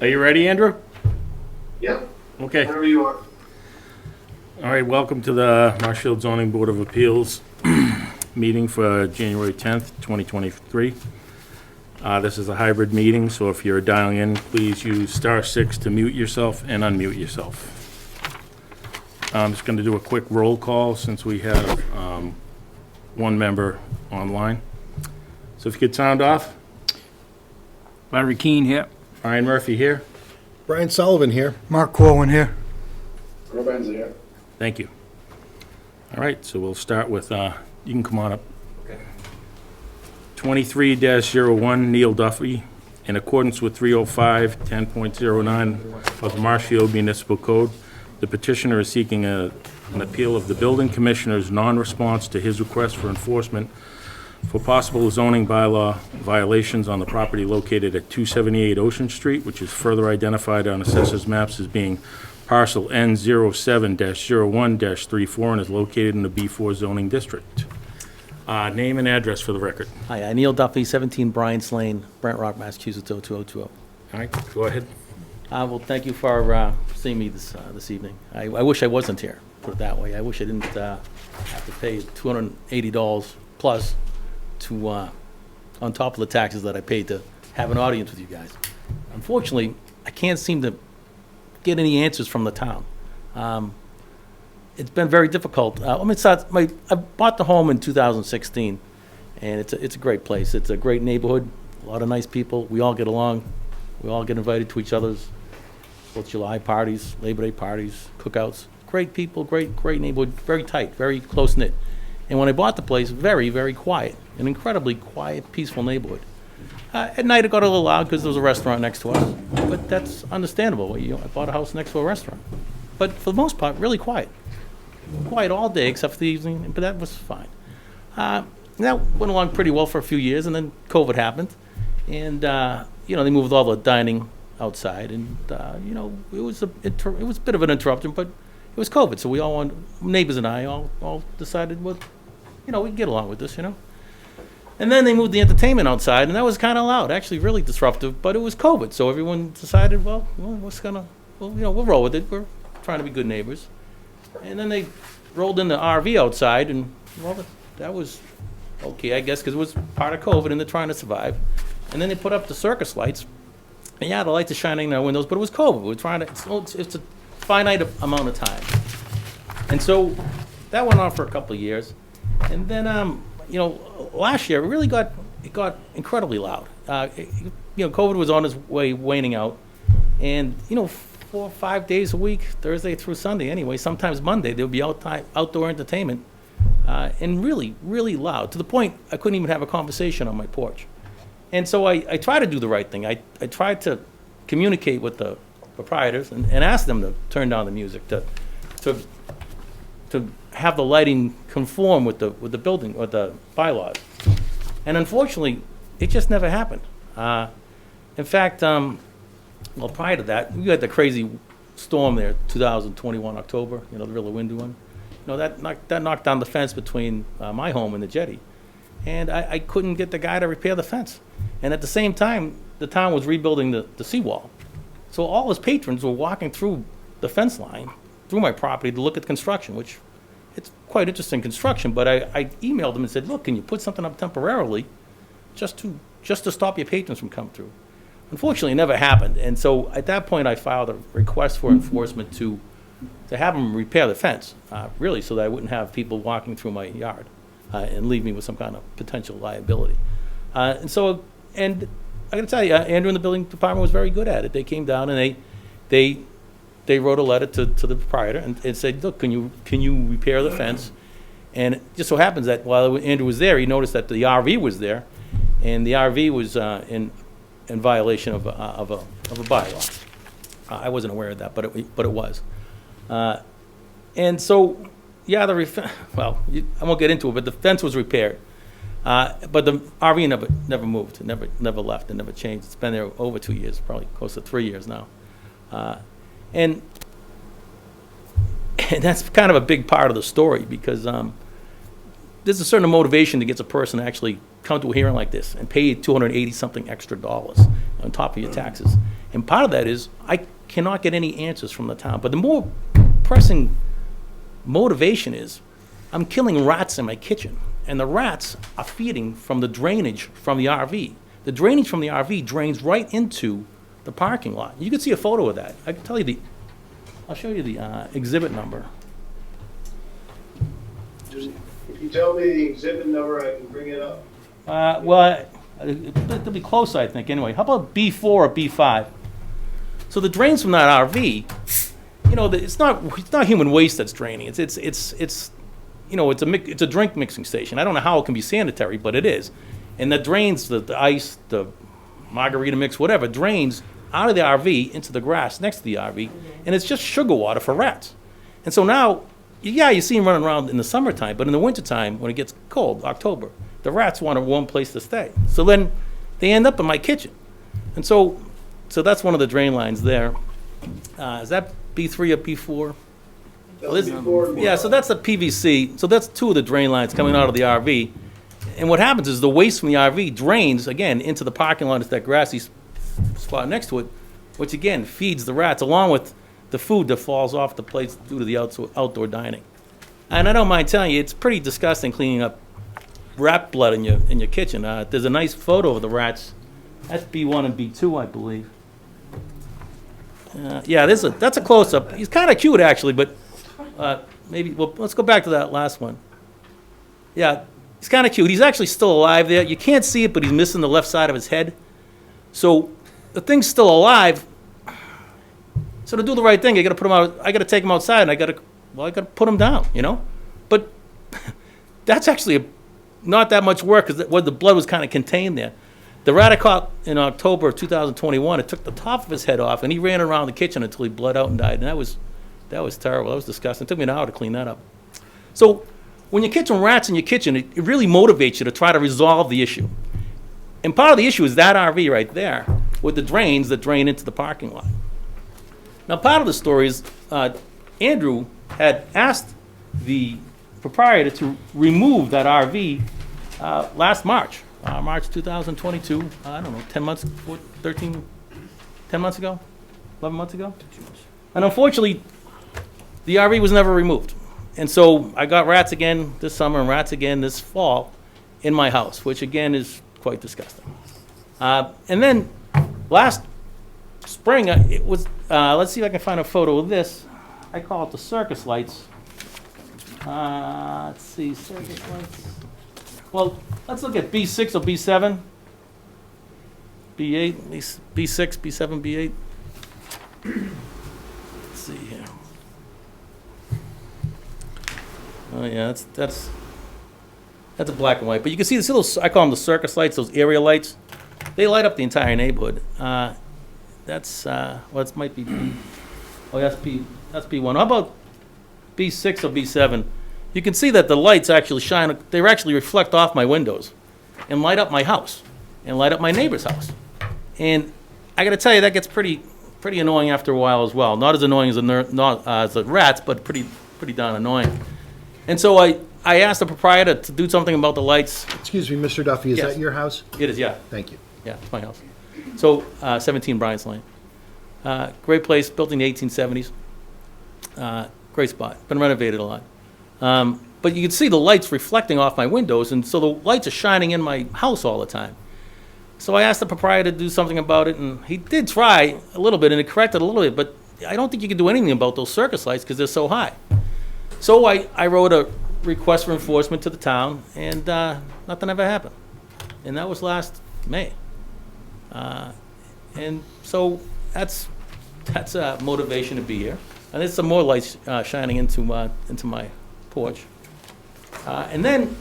Are you ready, Andrew? Yep, Okay. whenever you are. All right, welcome to the Marshfield Zoning Board of Appeals meeting for January 10th, 2023. This is a hybrid meeting, so if you're dialing in, please use *6 to mute yourself and unmute yourself. I'm just going to do a quick roll call since we have one member online. So if you could sound off. Larry Keane here. Ryan Murphy here. Brian Sullivan here. Mark Corwin here. Robin's here. Thank you. All right, so we'll start with, you can come on up. 23-01 Neil Duffy, in accordance with 305-10.09 of the Marshfield Municipal Code, the petitioner is seeking an appeal of the building commissioner's non-response to his request for enforcement for possible zoning bylaw violations on the property located at 278 Ocean Street, which is further identified on assessor's maps as being parcel N07-01-34 and is located in the B4 zoning district. Name and address for the record. Hi, Neil Duffy, 17 Bryant's Lane, Brent Rock, Massachusetts, 02020. All right, go ahead. Well, thank you for seeing me this evening. I wish I wasn't here, put it that way. I wish I didn't have to pay $280 plus to, on top of the taxes that I paid to have an audience with you guys. Unfortunately, I can't seem to get any answers from the town. It's been very difficult. I bought the home in 2016, and it's a great place. It's a great neighborhood, a lot of nice people. We all get along. We all get invited to each other's 4th of July parties, Labor Day parties, cookouts. Great people, great neighborhood, very tight, very close-knit. And when I bought the place, very, very quiet, an incredibly quiet, peaceful neighborhood. At night, it got a little loud because there was a restaurant next to us, but that's understandable. I bought a house next to a restaurant. But for the most part, really quiet. Quiet all day except for the evening, but that was fine. That went along pretty well for a few years, and then COVID happened. And, they moved all the dining outside, and, it was a bit of an interruption, but it was COVID, so we all neighbors and I all decided, well, we'd get along with this, And then they moved the entertainment outside, and that was kind of loud, actually really disruptive, but it was COVID, so everyone decided, we'll roll with it. We're trying to be good neighbors. And then they rolled in the RV outside, and, well, that was okay, I guess, because it was part of COVID, and they're trying to survive. And then they put up the circus lights, and yeah, the lights are shining in our windows, but it was COVID. We're trying to, it's a finite amount of time. And so that went on for a couple of years. And then, last year, it got incredibly loud. COVID was on its way waning out. And, 4 or 5 days a week, Thursday through Sunday anyway, sometimes Monday, there would be outdoor entertainment. And really, really loud, to the point I couldn't even have a conversation on my porch. And so I tried to do the right thing. I tried to communicate with the proprietors and ask them to turn down the music, to have the lighting conform with the building or the bylaws. And unfortunately, it just never happened. In fact, prior to that, we had the crazy storm there, 2021 October, the really windy one. That knocked down the fence between my home and the jetty. And I couldn't get the guy to repair the fence. And at the same time, the town was rebuilding the seawall. So all his patrons were walking through the fence line, through my property, to look at construction, which it's quite interesting construction. But I emailed them and said, look, can you put something up temporarily just to stop your patrons from coming through? Unfortunately, it never happened. And so at that point, I filed a request for enforcement to have them repair the fence, really, so that I wouldn't have people walking through my yard and leave me with some kind of potential liability. And I got to tell you, Andrew in the building department was very good at it. They came down and they wrote a letter to the proprietor and said, look, can you repair the fence? And it just so happens that while Andrew was there, he noticed that the RV was there, and the RV was in violation of a bylaw. I wasn't aware of that, but it was. And so, yeah, I won't get into it, but the fence was repaired. But the RV never moved, never left, and never changed. It's been there over 2 years, probably close to 3 years now. And that's kind of a big part of the story, because there's a certain motivation that gets a person to actually come to a hearing like this and pay $280 something extra dollars on top of your taxes. And part of that is I cannot get any answers from the town. But the more pressing motivation is I'm killing rats in my kitchen, and the rats are feeding from the drainage from the RV. The drainage from the RV drains right into the parking lot. You can see a photo of that. I can tell you I'll show you the exhibit number. If you tell me the exhibit number, I can bring it up. Well, it'll be close, I think, anyway. How about B4 or B5? So the drains from that RV, you know, it's not human waste that's draining. It's you know, it's a drink mixing station. I don't know how it can be sanitary, but it is. And that drains the ice, the margarita mix, whatever, drains out of the RV into the grass next to the RV, and it's just sugar water for rats. And so now, yeah, you see them running around in the summertime, but in the wintertime, when it gets cold, October, the rats want a warm place to stay. So then they end up in my kitchen. And so that's one of the drain lines there. Is that B3 or B4? Yeah, so that's the PVC. So that's two of the drain lines coming out of the RV. And what happens is the waste from the RV drains, again, into the parking lot. It's that grassy spot next to it, which, again, feeds the rats, along with the food that falls off the plates due to the outdoor dining. And I don't mind telling you, it's pretty disgusting cleaning up rat blood in your kitchen. There's a nice photo of the rats. That's B1 and B2, I believe. Yeah, that's a close-up. He's kind of cute, actually, but maybe, well, let's go back to that last one. Yeah, he's kind of cute. He's actually still alive there. You can't see it, but he's missing the left side of his head. So the thing's still alive. So to do the right thing, I got to put him out. I got to take him outside, and I got to put him down, you know. But that's actually not that much work because the blood was kind of contained there. The rat I caught in October of 2021, it took the top of his head off, and he ran around the kitchen until he bled out and died. And that was terrible. That was disgusting. It took me an hour to clean that up. So when you're catching rats in your kitchen, it really motivates you to try to resolve the issue. And part of the issue is that RV right there with the drains that drain into the parking lot. Now, part of the story is Andrew had asked the proprietor to remove that RV last March, March 2022, I don't know, 10 months, 10 months ago, 11 months ago? And unfortunately, the RV was never removed. And so I got rats again this summer and rats again this fall in my house, which again is quite disgusting. And then last spring, it was, let's see if I can find a photo of this. I call it the circus lights. Let's see, circus lights. Well, let's look at B6 or B7. B8, B6, B7, B8. Let's see here. Oh yeah, that's a black and white. But you can see this little, I call them the circus lights, those area lights. They light up the entire neighborhood. That's, well, it might be B. Oh, that's B1. How about B6 or B7? You can see that the lights actually shine, they actually reflect off my windows and light up my house and light up my neighbor's house. And I got to tell you, that gets pretty annoying after a while as well. Not as annoying as the rats, but pretty darn annoying. And so I asked the proprietor to do something about the lights. Excuse me, Mr. Duffy, is Yes. that your house? It is, yeah. Thank you. Yeah, it's my house. So, 17 Bryant's Lane. Great place, built in the 1870s. Great spot, been renovated a lot. But you can see the lights reflecting off my windows, and so the lights are shining in my house all the time. So I asked the proprietor to do something about it, and he did try a little bit, and it corrected a little bit, but I don't think you can do anything about those circus lights because they're so high. So I wrote a request for enforcement to the town, and nothing ever happened. And that was last May. And so that's a motivation to be here. And there's some more lights shining into my porch. And then,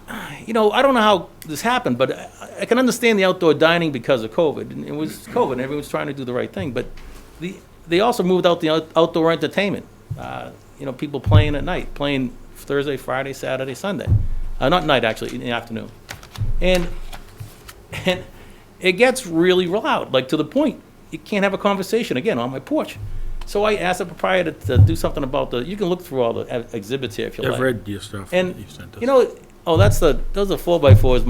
I don't know how this happened, but I can understand the outdoor dining because of COVID. And it was COVID, and everyone was trying to do the right thing. But they also moved out the outdoor entertainment. People playing at night, playing Thursday, Friday, Saturday, Sunday. Not night, actually, in the afternoon. And it gets really loud, like to the point you can't have a conversation, again, on my porch. So I asked the proprietor to do something about you can look through all the exhibits here if you like. I've read your stuff And, that you sent us. those are 4x4s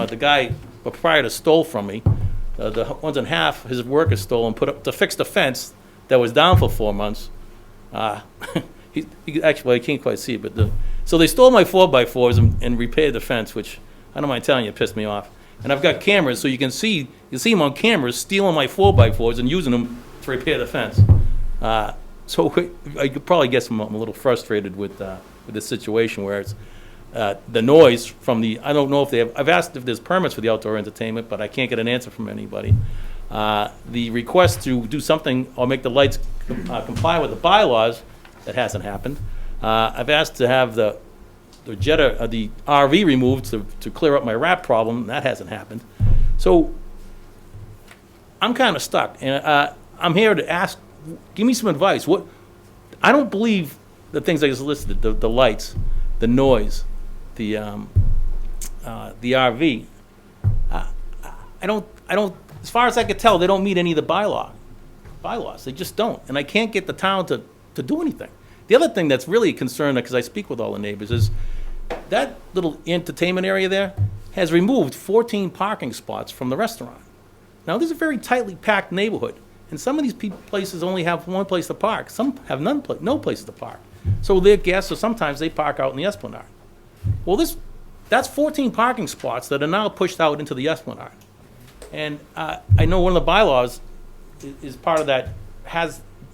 the proprietor stole from me. The ones in half, his work is stolen, put up to fix the fence that was down for 4 months. Actually, I can't quite see it, but so they stole my 4x4s and repaired the fence, which I don't mind telling you, pissed me off. And I've got cameras, so you can see them on cameras stealing my 4x4s and using them to repair the fence. So I could probably guess I'm a little frustrated with this situation where it's the noise from I don't know if I've asked if there's permits for the outdoor entertainment, but I can't get an answer from anybody. The request to do something or make the lights comply with the bylaws, that hasn't happened. I've asked to have the Jetta, the RV removed to clear up my rat problem, that hasn't happened. So I'm kind of stuck, and I'm here to ask, give me some advice. I don't believe the things I just listed, the lights, the noise, the RV. I don't, as far as I could tell, they don't meet any of the bylaws. They just don't, and I can't get the town to do anything. The other thing that's really a concern, because I speak with all the neighbors, is that little entertainment area there has removed 14 parking spots from the restaurant. Now, this is a very tightly packed neighborhood, and some of these places only have one place to park. Some have no places to park. So their guests, or sometimes they park out in the Esplanade. Well, that's 14 parking spots that are now pushed out into the Esplanade. And I know one of the bylaws is part of that,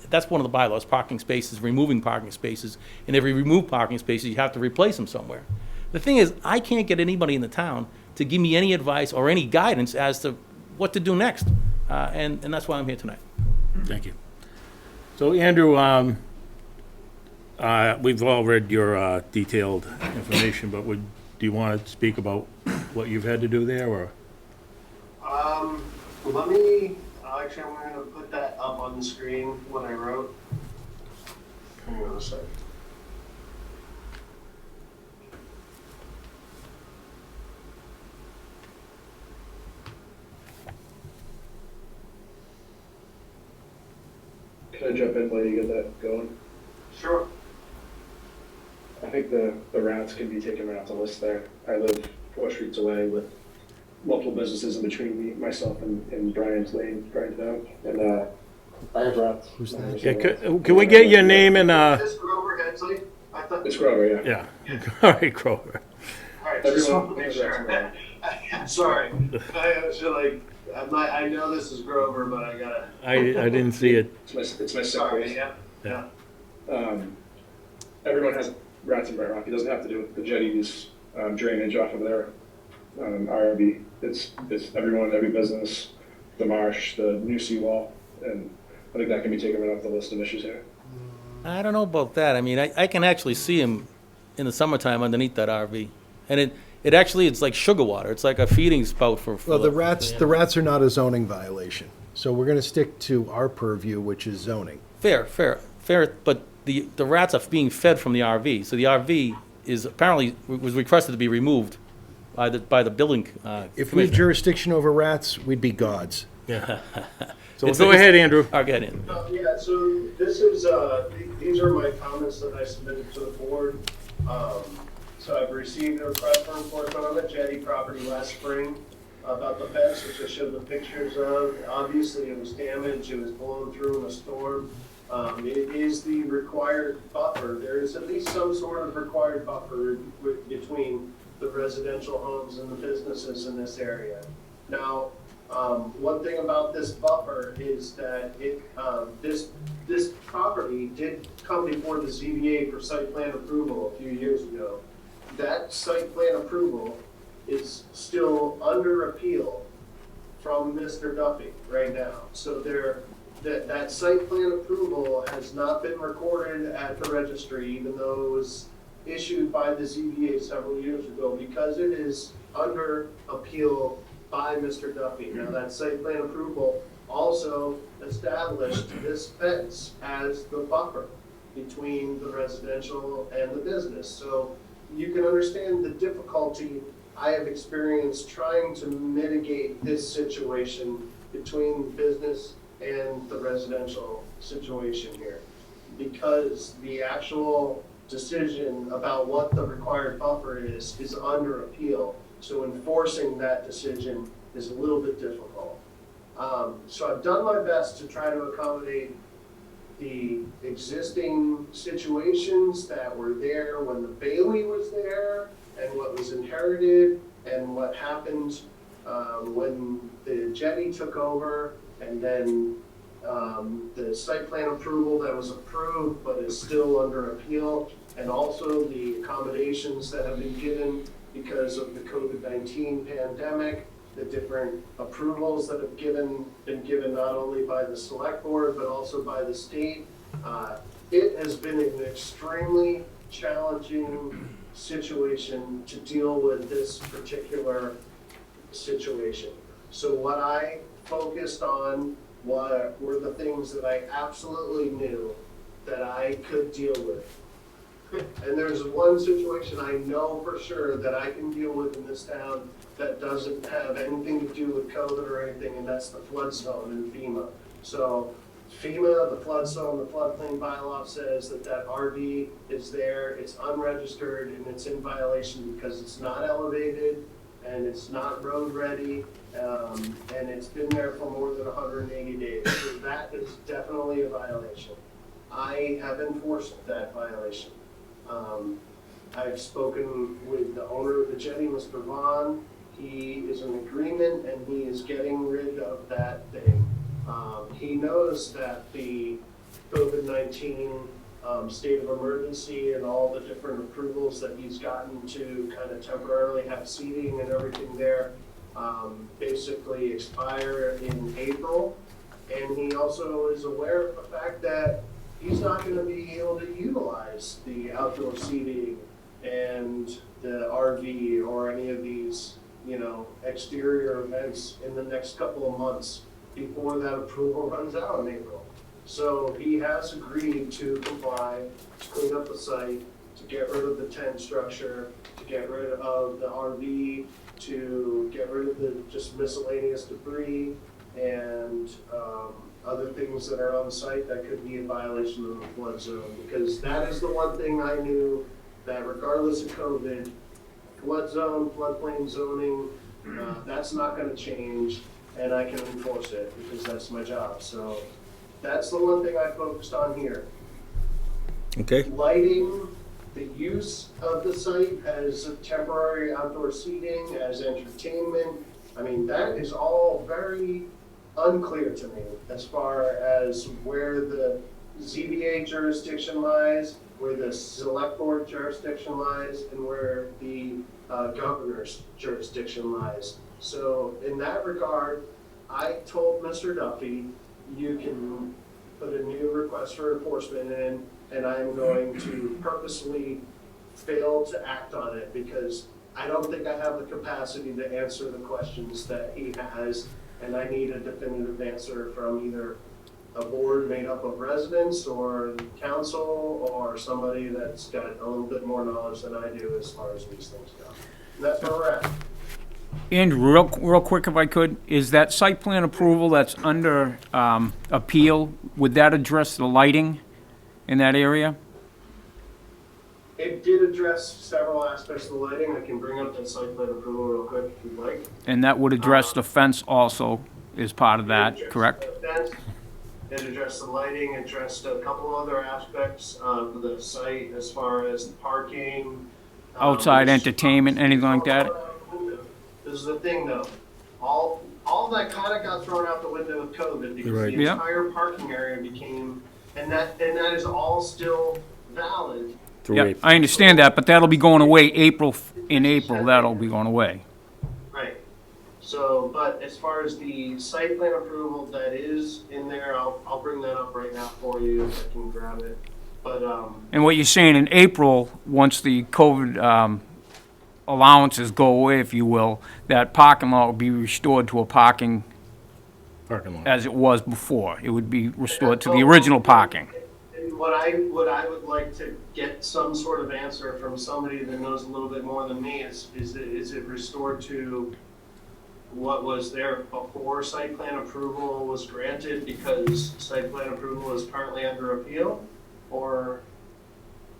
that's one of the bylaws, parking spaces, removing parking spaces. And if you remove parking spaces, you have to replace them somewhere. The thing is, I can't get anybody in the town to give me any advice or any guidance as to what to do next. And that's why I'm here tonight. Thank you. So, Andrew, we've all read your detailed information, but do you want to speak about what you've had to do there, or? Let me, actually, I'm going to put that up on the screen, what I wrote. Hang on a sec. Can I jump in while you get that going? Sure. I think the rats can be taken right off the list there. I live 4 streets away with multiple businesses in between myself and Brian's lane, Brian's Down, and I have rats. Who's that? Yeah, can we get your name and, Is this Grover Hensley? I thought. It's Grover, yeah. yeah, all right, Grover. All right, just Everyone want to make knows sure. that's Sorry. I was I know this is Grover, but I gotta. I didn't see it. It's my sick Sorry, place. yeah. Everyone has rats in Bright Rock. It doesn't have to do with the jetties, drainage off of their RV. It's everyone, every business, the marsh, the new seawall, and I think that can be taken right off the list of issues here. I don't know about that. I mean, I can actually see him in the summertime underneath that RV. And it actually, it's like sugar water. It's like a feeding spout for. Well, the rats are not a zoning violation, so we're going to stick to our purview, which is zoning. Fair, but the rats are being fed from the RV. So the RV is apparently, was requested to be removed by the building If we had commissioner. jurisdiction over rats, we'd be gods. Yeah. So go ahead, Andrew. All right, go ahead, Andrew. Yeah, so this is, these are my comments that I submitted to the board. So I've received a request for enforcement on the jetty property last spring about the fence, which I showed the pictures of. Obviously, it was damaged, it was blown through in a storm. It is the required buffer. There is at least some sort of required buffer between the residential homes and the businesses in this area. Now, one thing about this buffer is that this property did come before the ZBA for site plan approval a few years ago. That site plan approval is still under appeal from Mr. Duffy right now. So that site plan approval has not been recorded at the registry, even though it was issued by the ZBA several years ago, because it is under appeal by Mr. Duffy. Now, that site plan approval also established this fence as the buffer between the residential and the business. So you can understand the difficulty I have experienced trying to mitigate this situation between business and the residential situation here, because the actual decision about what the required buffer is under appeal. So enforcing that decision is a little bit difficult. So I've done my best to try to accommodate the existing situations that were there when the Bailey was there, and what was inherited, and what happened when the jetty took over, and then the site plan approval that was approved but is still under appeal, and also the accommodations that have been given because of the COVID-19 pandemic, the different approvals that have been given not only by the select board, but also by the state. It has been an extremely challenging situation to deal with this particular situation. So what I focused on were the things that I absolutely knew that I could deal with. And there's one situation I know for sure that I can deal with in this town that doesn't have anything to do with COVID or anything, and that's the flood zone in FEMA. So FEMA, the flood zone, the floodplain bylaw says that that RV is there, it's unregistered, and it's in violation because it's not elevated and it's not road ready, and it's been there for more than 180 days. So that is definitely a violation. I have enforced that violation. I've spoken with the owner of the jetty, Mr. Vaughn. He is in agreement and he is getting rid of that thing. He knows that the COVID-19 state of emergency and all the different approvals that he's gotten to kind of temporarily have seating and everything there basically expire in April. And he also is aware of the fact that he's not going to be able to utilize the outdoor seating and the RV or any of these, exterior events in the next couple of months before that approval runs out in April. So he has agreed to comply, to clean up the site, to get rid of the tent structure, to get rid of the RV, to get rid of the just miscellaneous debris and other things that are on site that could be in violation of the flood zone. Because that is the one thing I knew, that regardless of COVID, flood zone, floodplain zoning, that's not gonna change, and I can enforce it because that's my job. So that's the one thing I focused on here. Okay. Lighting, the use of the site as a temporary outdoor seating, as entertainment. I mean, that is all very unclear to me as far as where the ZBA jurisdiction lies, where the select board jurisdiction lies, and where the governor's jurisdiction lies. So in that regard, I told Mr. Duffy, you can put a new request for enforcement in, and I'm going to purposely fail to act on it because I don't think I have the capacity to answer the questions that he has, and I need a definitive answer from either a board made up of residents or council or somebody that's got a little bit more knowledge than I do as far as these things go. And that's where we're at. Andrew, real quick if I could, is that site plan approval that's under appeal, would that address the lighting in that area? It did address several aspects of the lighting. I can bring up that site plan approval real quick if you'd like. And that would address the fence also as part of that, correct? It addressed the lighting, addressed a couple other aspects of the site as far as the parking. Outside entertainment, anything like that? This is the thing though, all that kind of got thrown out the window with COVID because Right. the Yeah. entire parking area became, and that is all still valid. Through Yeah, April. I understand that, but that'll be going away in April, that'll be going away. Right. So, but as far as the site plan approval that is in there, I'll bring that up right now for you if I can grab it. But, And what you're saying, in April, once the COVID allowances go away, if you will, that parking lot will be restored to a parking Parking lot. as it was before. It would be restored to the original parking. and what I would like to get some sort of answer from somebody that knows a little bit more than me is it restored to what was there before site plan approval was granted because site plan approval is currently under appeal? Or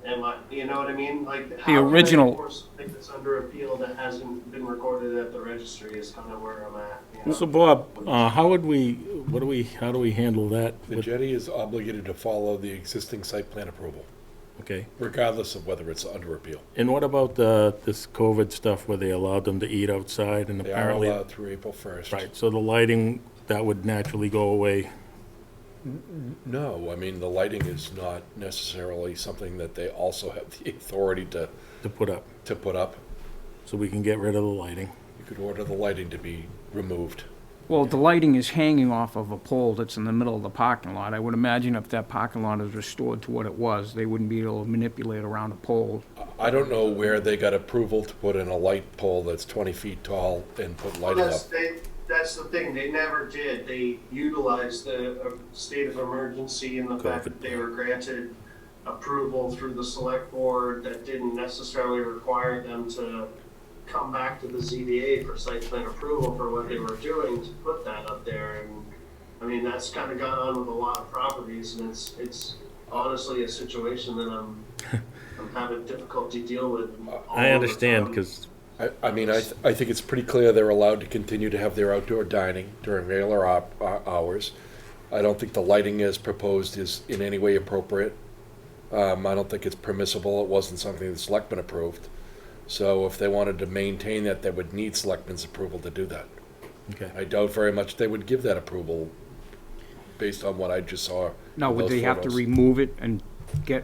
You know what I mean? Like, The how can I original- enforce something that's under appeal that hasn't been recorded at the registry is kind of where I'm at, you know? So Bob, how do we handle that? The jetty is obligated to follow the existing site plan approval, Okay, regardless of whether it's under appeal. and what about this COVID stuff where they allowed them to eat outside and They are apparently? allowed through April 1st. Right, so the lighting, that would naturally go away. No, I mean, the lighting is not necessarily something that they also have the authority To put up, to put up. so we can get rid of the lighting. You could order the lighting to be removed. Well, the lighting is hanging off of a pole that's in the middle of the parking lot. I would imagine if that parking lot is restored to what it was, they wouldn't be able to manipulate around a pole. I don't know where they got approval to put in a light pole that's 20 feet tall and put Well, lighting up. that's the thing, they never did. They utilized the state of emergency and the fact that they were granted approval through the select board that didn't necessarily require them to come back to the ZBA for site plan approval for what they were doing to put that up there. And, I mean, that's kind of gone on with a lot of properties, and it's honestly a situation that I'm having difficulty deal with. all I the understand, time. because, I mean, I think it's pretty clear they're allowed to continue to have their outdoor dining during regular hours. I don't think the lighting as proposed is in any way appropriate. I don't think it's permissible. It wasn't something the selectmen approved. So if they wanted to maintain that, they would need selectmen's approval to do that. okay. I doubt very much they would give that approval based on what I just saw. Now, in would those they have to photos. remove it and get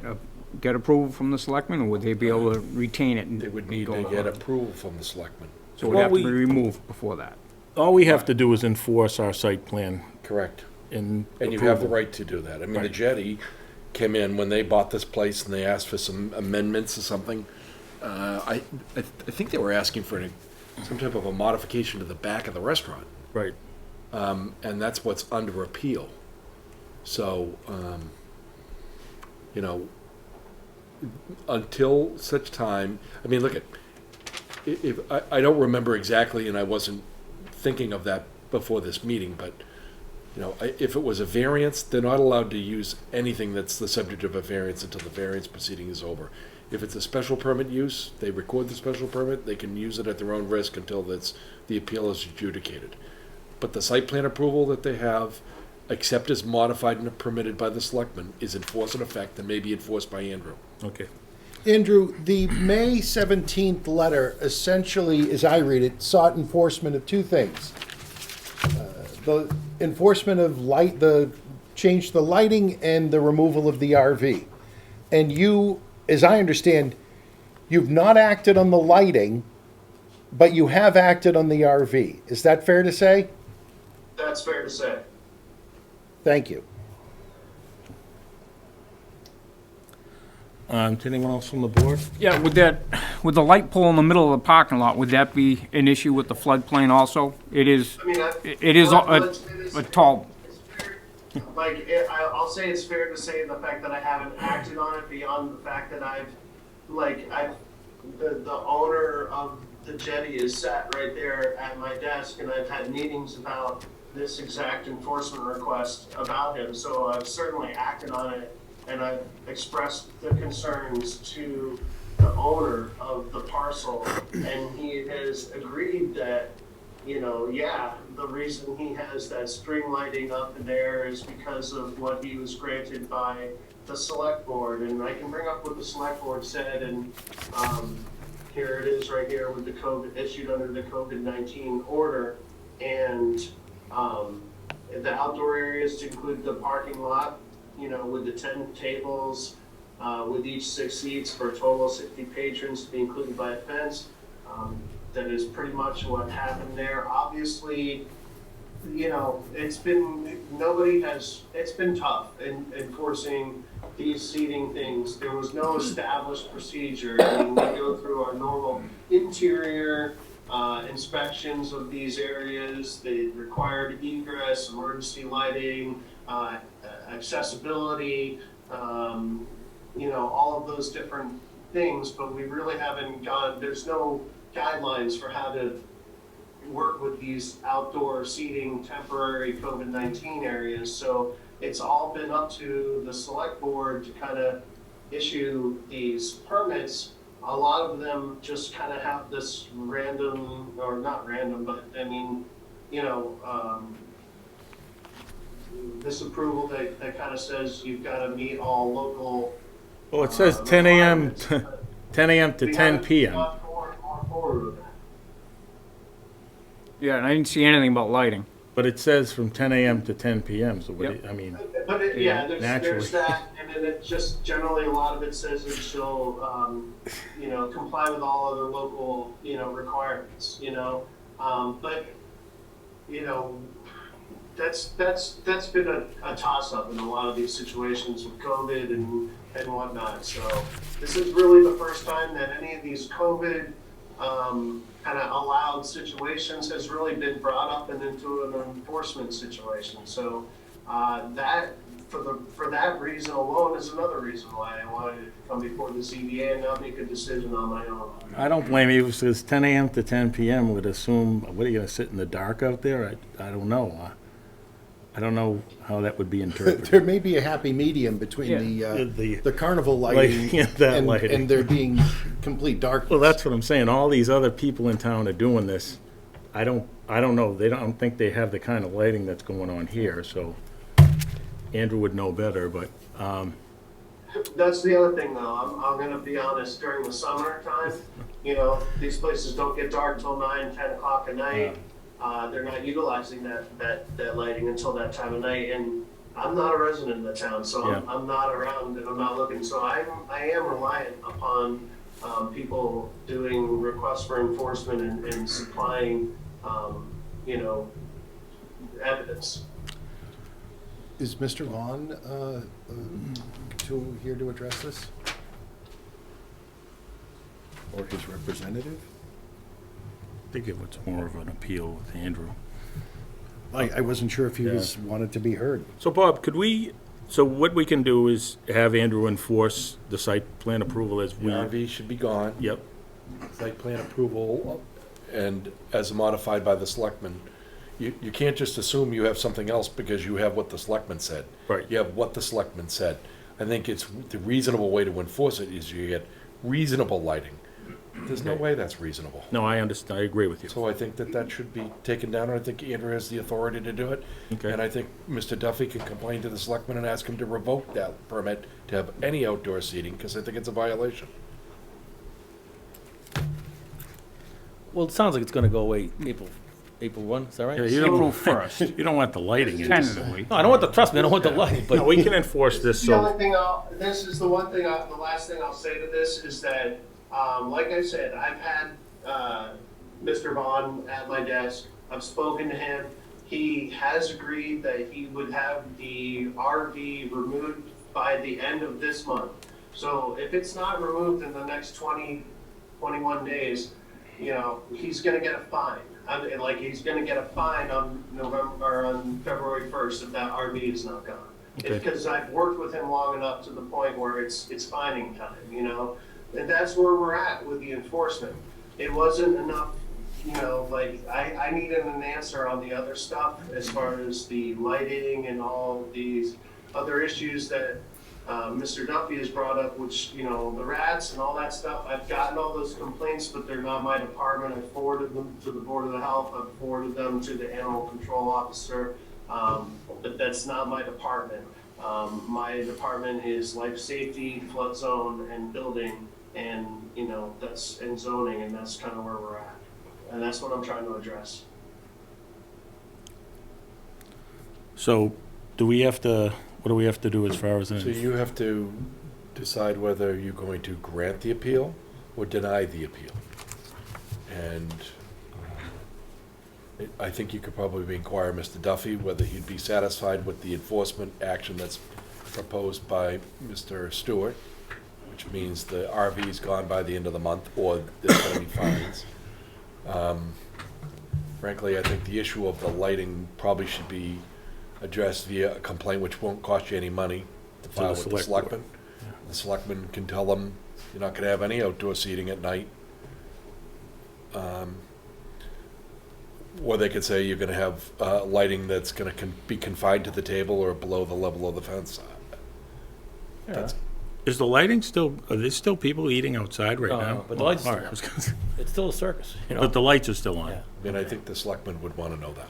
approval from the selectmen, or would they be able to retain it and They would need go to get on? approval from the selectmen. So it would have to Well, be we- removed before that. All we have to do is enforce our site plan Correct. and And you have the approval. right to do that. I mean, the Right. jetty came in when they bought this place and they asked for some amendments or something. I think they were asking for some type of a modification to the back of the restaurant. Right, And that's what's under appeal. So, you know, until such time, I mean, look at, if, I don't remember exactly, and I wasn't thinking of that before this meeting, but, you know, if it was a variance, they're not allowed to use anything that's the subject of a variance until the variance proceeding is over. If it's a special permit use, they record the special permit, they can use it at their own risk until the appeal is adjudicated. But the site plan approval that they have, except as modified and permitted by the selectmen, is in force and effect and may be enforced by Andrew. okay. Andrew, the May 17th letter essentially, as I read it, sought enforcement of two things. The enforcement of change the lighting and the removal of the RV. And you, as I understand, you've not acted on the lighting, but you have acted on the RV. Is that fair to say? That's fair to say. Thank you. Anyone else from the board? Yeah, with the light pole in the middle of the parking lot, would that be an issue with the floodplain also? It is, I mean, it is a tall, It's fair, like, I'll say it's fair to say the fact that I haven't acted on it beyond the fact that the owner of the jetty is sat right there at my desk, and I've had meetings about this exact enforcement request about him, so I've certainly acted on it, and I've expressed the concerns to the owner of the parcel, and he has agreed that, you know, yeah, the reason he has that string lighting up in there is because of what he was granted by the select board, and I can bring up what the select board said, and, here it is right here with the COVID, issued under the COVID-19 order, and, the outdoor areas to include the parking lot, you know, with the 10 tables, with each 6 seats for a total of 60 patrons to be included by a fence. That is pretty much what happened there. Obviously, you know, it's been tough in enforcing these seating things. There was no established procedure. I mean, we go through our normal interior inspections of these areas. They required egress, emergency lighting, accessibility, you know, all of those different things, but we really haven't there's no guidelines for how to work with these outdoor seating temporary COVID-19 areas. So it's all been up to the select board to kind of issue these permits, a lot of them just kind of have this random, or not random, but I mean, you know, this approval that kind of says you've got to meet all local. Well, it says 10 a.m. requirements. 10 a.m. to We 10 haven't p.m. gone forward with that. Yeah, and I didn't see anything about lighting. But it says from 10 a.m. to 10 p.m., so what, I mean, But Yeah, there's naturally. that, and then it just generally a lot of it says it shall, comply with all other local, requirements, but, that's been a toss-up in a lot of these situations with COVID and whatnot. So this is really the first time that any of these COVID kind of allowed situations has really been brought up and into an enforcement situation. So that for that reason alone is another reason why I wanted to come before the ZBA and not make a decision on my own. I don't blame you. If it says 10 a.m. to 10 p.m., would assume, what are you going to sit in the dark out there? I don't know. I don't know how that would be interpreted. There may be a happy medium between The- the carnival lighting yeah, that and, lighting. and there being complete darkness. Well, that's what I'm saying. All these other people in town are doing this. I don't know. They don't think they have the kind of lighting that's going on here, so Andrew would know better, but, That's the other thing though, I'm gonna be honest, during the summertime, these places don't get dark till 9, 10 o'clock at night. They're not utilizing that lighting until that time of night, and I'm not a resident of the town, so Yeah. I'm not around and I'm not looking, so I am reliant upon, people doing requests for enforcement and supplying, evidence. Is Mr. Vaughn here to address this? Or his representative? I think it was more of an appeal with Andrew. I wasn't sure if he wanted to be heard. So Bob, so what we can do is have Andrew enforce the site plan approval as The we, RV should be gone. yep, Site plan approval, and as modified by the selectmen. You can't just assume you have something else because you have what the selectmen said. Right. You have what the selectmen said. I think it's, the reasonable way to enforce it is you get reasonable lighting. There's no Okay. way that's reasonable. no, I understand, I agree with you. So I think that should be taken down, and I think Andrew has the authority to do it. Okay. And I think Mr. Duffy can complain to the selectmen and ask him to revoke that permit to have any outdoor seating, because I think it's a violation. Well, it sounds like it's gonna go away April 1, is that right? Yeah, you April don't, 1st, you don't want the lighting in. tentatively. No, I don't want the, trust me, I don't want the light, No, but we can enforce this, The only so, thing the last thing I'll say to this is that, like I said, I've had, Mr. Vaughn at my desk. I've spoken to him. He has agreed that he would have the RV removed by the end of this month. So if it's not removed in the next 21 days, he's gonna get a fine. He's gonna get a fine on February 1st if that RV is not gone. Okay. Because I've worked with him long enough to the point where it's fining time, and that's where we're at with the enforcement. It wasn't enough, I needed an answer on the other stuff as far as the lighting and all these other issues that Mr. Duffy has brought up, which, the rats and all that stuff. I've gotten all those complaints, but they're not my department. I forwarded them to the Board of the Health. I've forwarded them to the Animal Control Officer, but that's not my department. My department is life safety, flood zone, and building, and, that's, and zoning, and that's kind of where we're at. And that's what I'm trying to address. so what do we have to do as far as? So you have to decide whether you're going to grant the appeal or deny the appeal. And I think you could probably inquire Mr. Duffy whether he'd be satisfied with the enforcement action that's proposed by Mr. Stewart, which means the RV's gone by the end of the month, or there's going to be fines. Frankly, I think the issue of the lighting probably should be addressed via a complaint, which won't cost you any money to file with the select board. selectmen. The selectmen can tell them you're not gonna have any outdoor seating at night. Or they could say you're gonna have, lighting that's gonna be confined to the table or below the level of the fence. That's, Is the lighting still, are there still people eating outside right No, now? no, but the lights All are right, I was still gonna say- It's still a circus, you know? But the lights are still on. Yeah, And I think the selectmen would want to know that.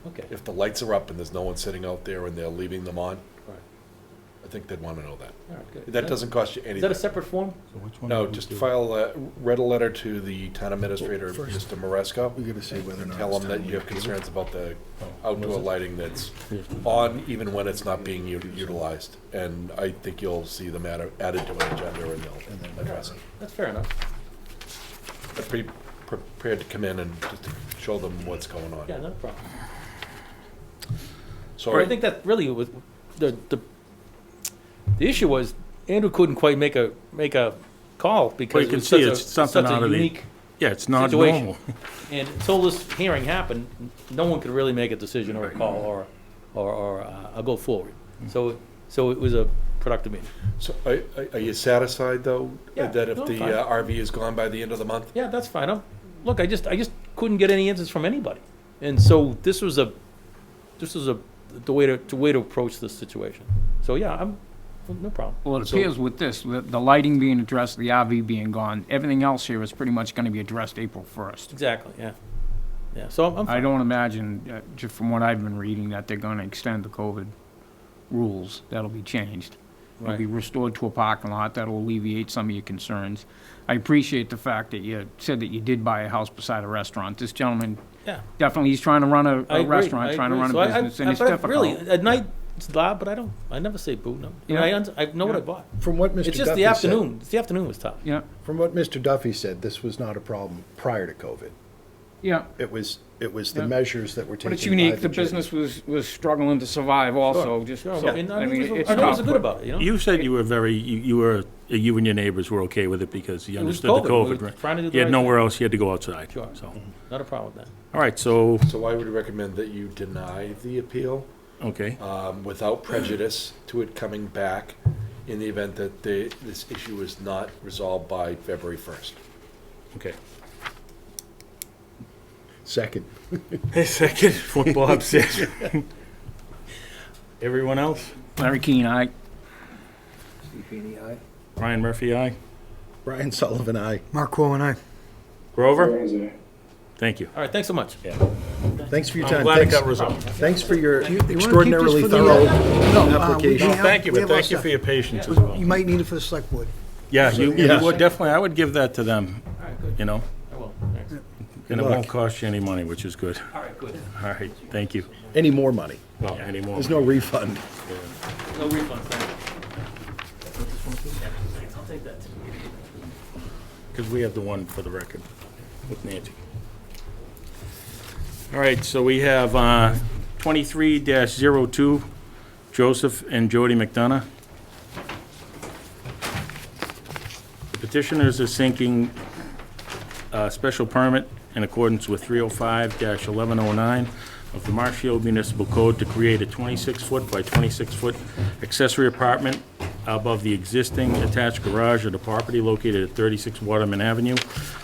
okay. If the lights are up and there's no one sitting out there and they're leaving them on, Right. I think they'd want to know that. All right, good. That doesn't cost you Is that anything. a separate form? So which one No, did we just do? read a letter to the town administrator, First, Mr. Maresco. We gotta say whether or not. Tell it's him that timely you have appeal. concerns about the Oh, outdoor was it? lighting that's on even when it's not being utilized. And I think you'll see them added to an agenda and they'll address it. That's fair enough. But be prepared to come in and just to show them what's going on. Yeah, no problem. So But I think that really was, the issue was Andrew couldn't quite make a call Well, because you it can was see such it's a, something such out a of the, unique, yeah, it's not situation. normal. and until this hearing happened, no one could really make a decision or a call or go forward. So it was a productive meeting. So are you satisfied, though, Yeah, that if no, the fine. RV is gone by the end of the month? Yeah, that's fine. Look, I just couldn't get any answers from anybody, and so this was the way to approach this situation. So yeah, no problem. Well, it appears with this, the lighting being addressed, the RV being gone, everything else here is pretty much gonna be addressed April 1st. Exactly. Yeah. Yeah. So I'm I fine. don't imagine, just from what I've been reading, that they're gonna extend the COVID rules. That'll be changed. It'll be Right. restored to a parking lot. That'll alleviate some of your concerns. I appreciate the fact that you said that you did buy a house beside a restaurant. This gentleman, Yeah. definitely, he's trying to run I a agree, restaurant, I trying to agree. run So a business, and it's but difficult. Really, at night it's loud, but I never say boo. No. You know, Yeah. I know what I Yeah. bought. From what Mr. It's just Duffy the said- afternoon. It's the afternoon was tough. Yeah, From what Mr. Duffy said, this was not a problem prior to COVID. yeah. It was the Yeah. measures that were taken But it's by unique, the the jetty. business was struggling to survive also, just, Sure. so, And I mean, it's I know it was tough, good but- about it. You know. You said you were you and your neighbors were okay with it because you It was understood the COVID. We COVID, were right? trying to do the You had right nowhere else, you had to go outside, Sure. so. Not a problem with that. All right, so, So I would recommend that you deny the appeal okay, without prejudice to it coming back in the event that this issue is not resolved by February 1st. okay. Second. Second, what Bob said. Everyone else? Larry Keane, aye. Brian Murphy, aye. Brian Sullivan, aye. Mark Quoven, aye. Grover? Wednesday. Thank you. All right. Thanks so much. Thanks for your I'm time. glad it Thanks- got resolved. Thanks for your You wanna keep extraordinarily this for the, thorough No, we application. have- Thank you, we but have our thank you stuff. for your patience as well. You might need it for the select board. Yeah, you Yes. would definitely, I would give that to them, All right. Good. you know, I will. Thanks. and it luck. won't cost you any money, which is good. All right. Good. All right, thank you. Any more money? Well, any more? There's no refund. No refund. Thank you. I'll take that. Because we have the one for the record with Nancy. All right, so we have 23-02, Joseph and Jody McDonough. The petitioners are seeking a special permit in accordance with 305-1109 of the Marshfield Municipal Code to create a 26-foot by 26-foot accessory apartment above the existing attached garage of the property located at 36 Waterman Avenue,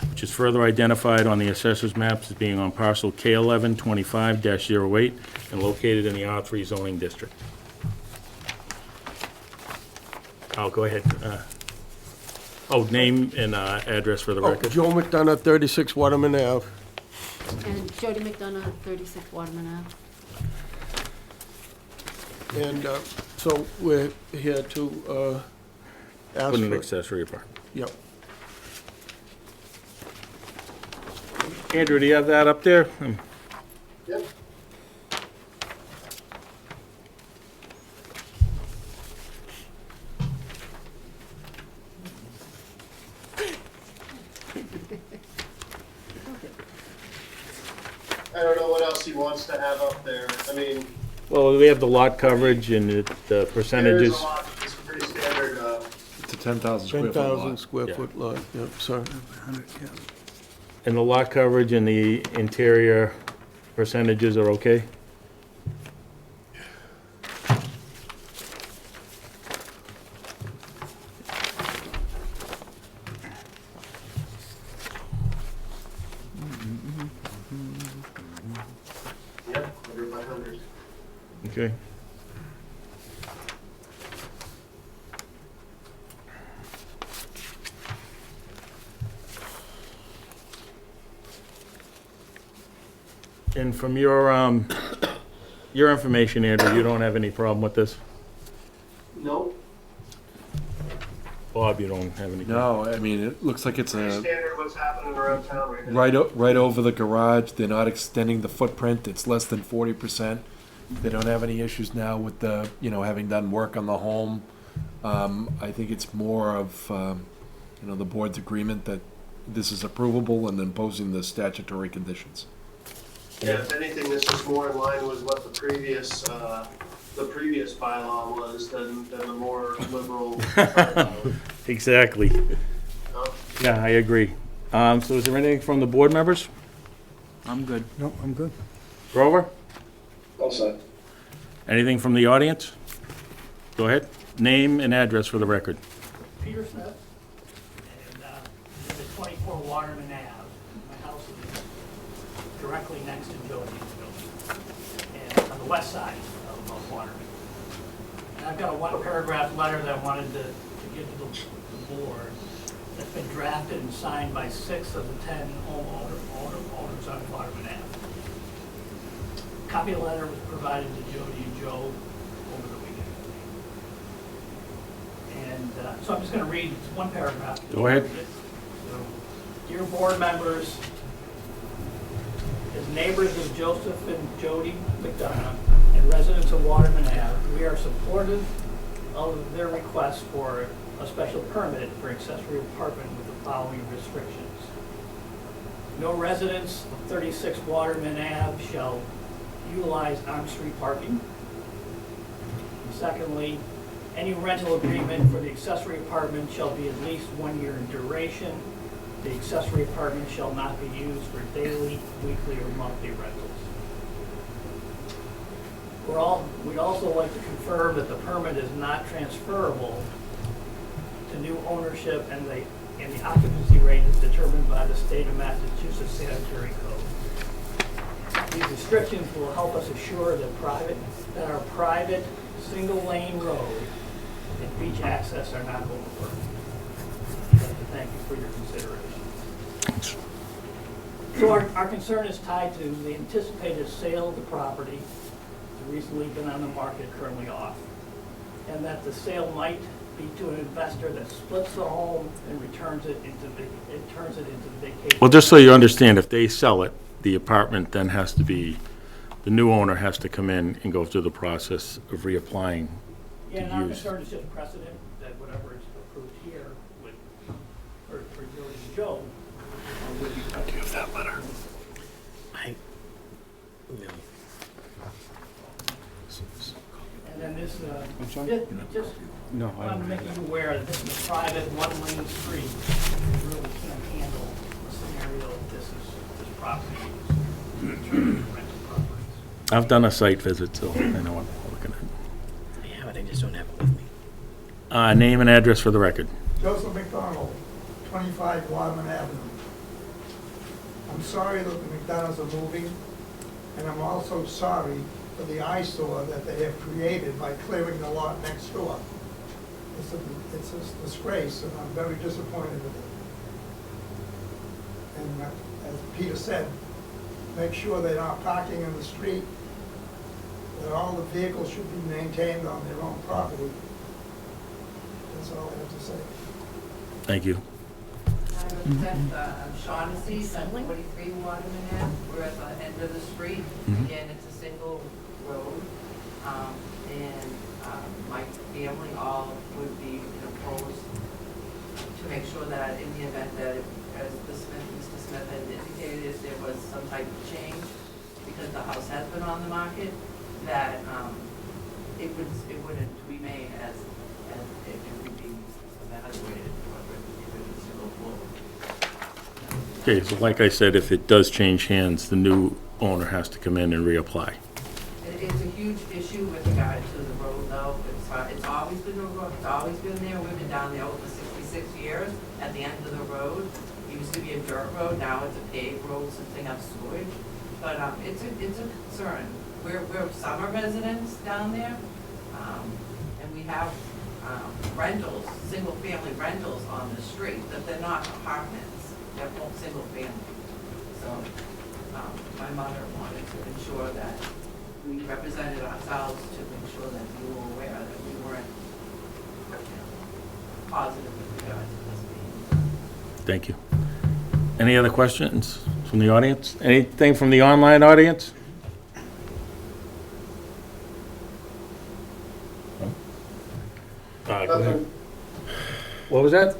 which is further identified on the assessor's maps as being on parcel K1125-08 and located in the R3 zoning district. Oh, go ahead. Name and address for the record. Joe McDonough, 36 Waterman Ave. And Jody McDonough, 36 Waterman Ave. And so we're here to ask Put an for... accessory apartment. Yep. Andrew, do you have that up there? Yep. I don't know what else he wants to have up there. I mean, Well, we have the lot coverage and the there is percentages. a lot, it's pretty standard, It's a 10,000 square foot 10,000 lot. square Yeah. foot lot, yep, sorry. And the lot coverage and the interior percentages are okay? yep, 100 by 100. Okay. And from your information, Andrew, you don't have any problem with this? Nope. Bob, you don't have any? No, I mean, it looks like it's Pretty a, standard what's happening around town right now. right over the garage. They're not extending the footprint. It's less than 40%. They don't have any issues now with the, having done work on the home. I think it's more of, the board's agreement that this is approvable and imposing the statutory conditions. Yeah, if anything, this is more in line with what the previous bylaw was than the more liberal bylaw. Exactly. Huh? Yeah, I agree. So is there anything from the board members? I'm good. No, I'm good. Grover? All set. Anything from the audience? Go ahead. Name and address for the record. Peter Smith, and live at 24 Waterman Ave. My house is directly next to Jody's building, and on the west side of Waterman. And I've got a one-paragraph letter that I wanted to give to the board that's been drafted and signed by 6 of the 10 owners on Waterman Ave. A copy of the letter was provided to Jody and Joe over the weekend. And so I'm just going to read one paragraph. Go ahead. So, dear board members, as neighbors of Joseph and Jody McDonough and residents of Waterman Ave, we are supportive of their request for a special permit for accessory apartment with the following restrictions. No residents of 36 Waterman Ave shall utilize on-street parking. And secondly, any rental agreement for the accessory apartment shall be at least 1 year in duration. The accessory apartment shall not be used for daily, weekly, or monthly rentals. We'd also like to confirm that the permit is not transferable to new ownership, and the occupancy rate is determined by the state of Massachusetts sanitary code. These restrictions will help us assure that our private single-lane road and beach access are not overworked. I'd like to thank you for your consideration. So our concern is tied to the anticipated sale of the property. It's recently been on the market, currently off. And that the sale might be to an investor that splits the home and turns it into vacation. Well, just so you understand, if they sell it, the apartment then has to be, the new owner has to come in and go through the process of reapplying Yeah, and to our use. concern is just precedent that whatever is approved here would, for Jody and Joe, would be. Do you have that letter? And then this, just, No, I'm making you aware that this is a private one-lane street. You really can't handle a scenario if this property is rental properties. I've done a site visit, so I know what I'm looking at. I have it, I just don't have it with me. Name and address for the record. Joseph McDonald, 25 Waterman Avenue. I'm sorry that the McDonald's are moving, and I'm also sorry for the eyesore that they have created by clearing the lot next door. It's a disgrace, and I'm very disappointed with it. And as Peter said, make sure they're not parking in the street, that all the vehicles should be maintained on their own property. That's all I have to say. Thank you. I'm Shaughnessy, 43 Waterman Ave. We're at the end of the street. Again, it's a single road. My family all would be opposed to make sure that in the event that, as Mr. Smith had indicated, if there was some type of change, because the house has been on the market, that it wouldn't remain as it would be evaluated if it was to go forward. Okay, so like I said, if it does change hands, the new owner has to come in and reapply. It's a huge issue with regard to the road, though. It's always been a road. It's always been there. We've been down there over 66 years. At the end of the road, it used to be a dirt road. Now it's a paved road, since they have sewage. But it's a concern. We're summer residents down there, and we have rentals, single-family rentals on the street, but they're not apartments. They're both single-family. So my my mother wanted to ensure that we represented ourselves to make sure that you were aware that we weren't, positive with regards to this meeting. Thank you. Any other questions from the audience? Anything from the online audience? Go ahead. What was that?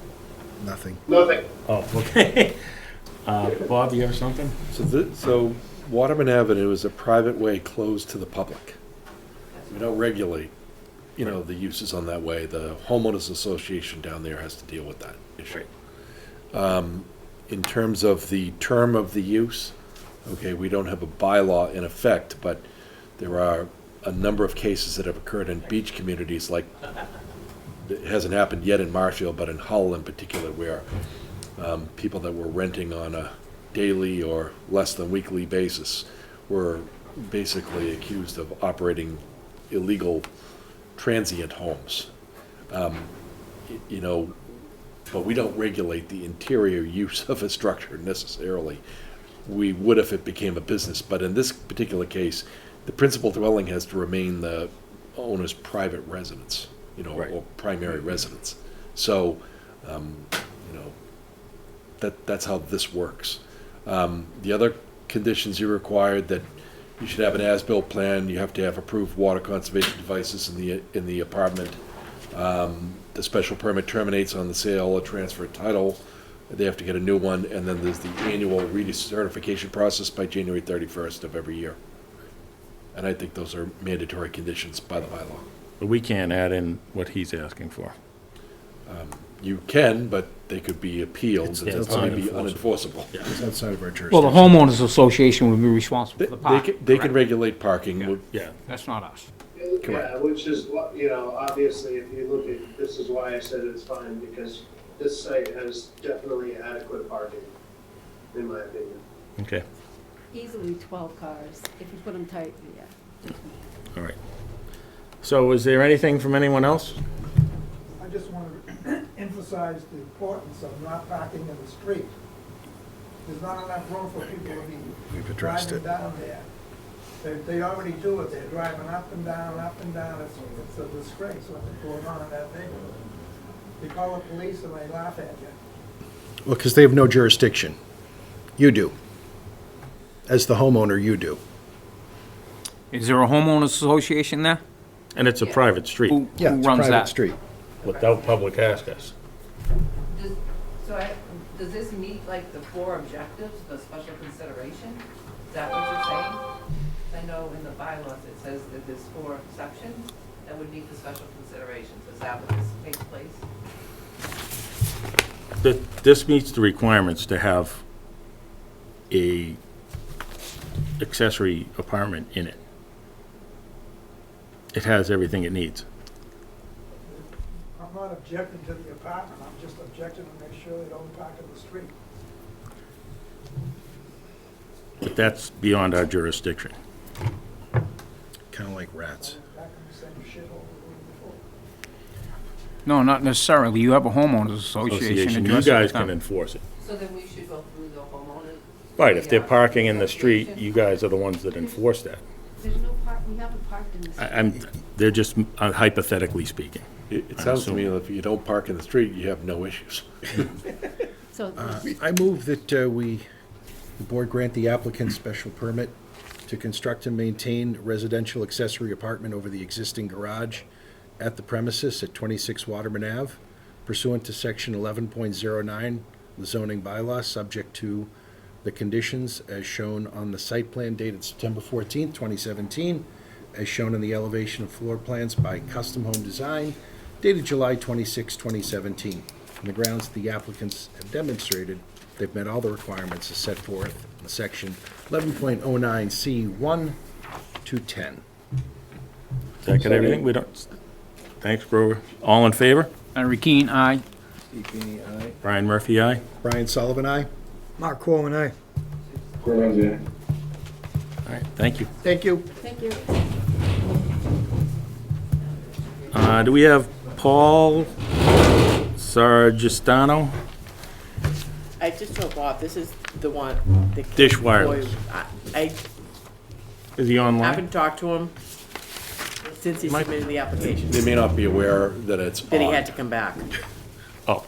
Nothing. Nothing. Oh, okay. Bob, you have something? So Waterman Avenue is a private way closed to the public. We don't regulate, the uses on that way. The homeowners association down there has to deal with that issue. In terms of the term of the use, okay, we don't have a bylaw in effect, but there are a number of cases that have occurred in beach communities, like, it hasn't happened yet in Marshfield, but in Hull in particular, where people that were renting on a daily or less than weekly basis were basically accused of operating illegal transient homes. But we don't regulate the interior use of a structure necessarily. We would if it became a business, but in this particular case, the principal dwelling has to remain the owner's private residence, Right. or primary residence. So, that's how this works. The other conditions you required, that you should have an as-built plan, you have to have approved water conservation devices in the apartment. The special permit terminates on the sale or transfer of title. They have to get a new one, and then there's the annual recertification process by January 31st of every year. And I think those are mandatory conditions by the bylaw. But we can't add in what he's asking for. You can, but they could be appealed, It's- and it's probably be unenforceable. unenforceable. It's outside of our jurisdiction. Well, the homeowners association would be responsible for the They park. can correct? regulate parking. Yeah. That's not us. Yeah, which is what, obviously, if you look at, this is why I said it's fine, because this site has definitely adequate parking, in my opinion. Okay, Easily 12 cars, if you put them tight, yeah. all right. So is there anything from anyone else? I just want to emphasize the importance of not parking in the street. There's not enough room for people to be We've addressed driving it. down there. They already do it, they're driving up and down, it's a disgrace what's going on in that neighborhood. You call the police and they laugh at you. Well, because they have no jurisdiction. You do. As the homeowner, you do. Is there a homeowners association there? And it's a Yeah. private street Who Yeah, who it's a runs private that? street. without public access. Does this meet like the 4 objectives, the special consideration? Is that what you're saying? I know in the bylaws it says that there's 4 sections that would meet the special considerations. Is that what this takes place? This meets the requirements to have a accessory apartment in it. It has everything it needs. I'm not objecting to the apartment, I'm just objecting to make sure they don't park in the street. But that's beyond our jurisdiction. Kind of like rats. Back in the same shithole we were before. No, not necessarily. You have a homeowners association. You address it guys with them. can enforce it. So then we should go through the homeowners. Right, if they're the, parking in the street, association. you guys are the ones that enforce that. There's no park, we haven't parked in the street. They're just hypothetically speaking. It sounds to me that if you don't park in the street, you have no issues. So, I move that the board grant the applicant special permit to construct and maintain a residential accessory apartment over the existing garage at the premises at 26 Waterman Ave pursuant to section 11.09, the zoning bylaw, subject to the conditions as shown on the site plan dated September 14th, 2017, as shown in the elevation of floor plans by Custom Home Design dated July 26, 2017. On the grounds that the applicants have demonstrated they've met all the requirements as set forth in section 11.09C1 to 10. Is that got everything? We don't, thanks, Grover. All in favor? Henry Keene, aye. Brian Murphy, aye. Brian Sullivan, aye. Mark Corwin, aye. Gordon, All right, thank you. Thank you. thank you. Do we have Paul Sargistano? I just told Bob, this is The one, the. Dish Wireless. I Is he online? haven't talked to him since he submitted the application, They may not be aware that it's that he on. had to come back. Oh.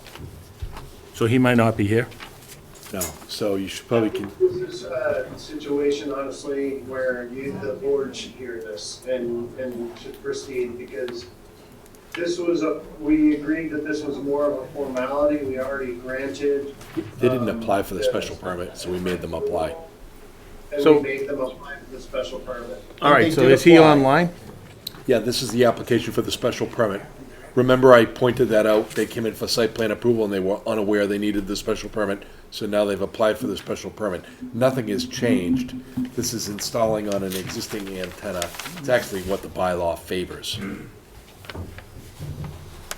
So he might not be here? No, so you should probably, This is a situation, honestly, where the board should hear this and should proceed, because this was we agreed that this was more of a formality. We already granted. they didn't apply for the special permit, so we made them apply. And So- we made them apply for the special permit. All right, they so did is he apply. online? Yeah, this is the application for the special permit. Remember, I pointed that out, they came in for site plan approval and they were unaware they needed the special permit, so now they've applied for the special permit. Nothing has changed. This is installing on an existing antenna. It's actually what the bylaw favors.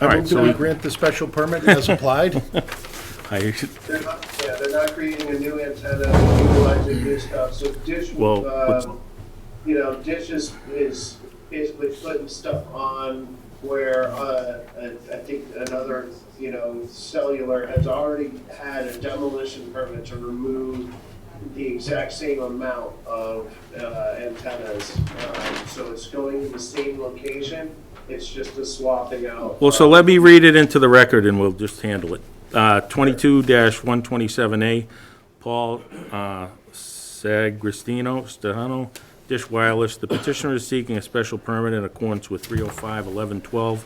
All right, Move so that we we, grant the special permit as applied. They're not creating a new antenna, utilizing new stuff, so Dish, Well, let's- Dish is basically putting stuff on where, I think another, cellular has already had a demolition permit to remove the exact same amount of, antennas. So it's going to the same location, it's just a swapping out. well, so let me read it into the record and we'll just handle it. 22-127A, Paul Stehano, Dish Wireless. The petitioner is seeking a special permit in accordance with 305-1112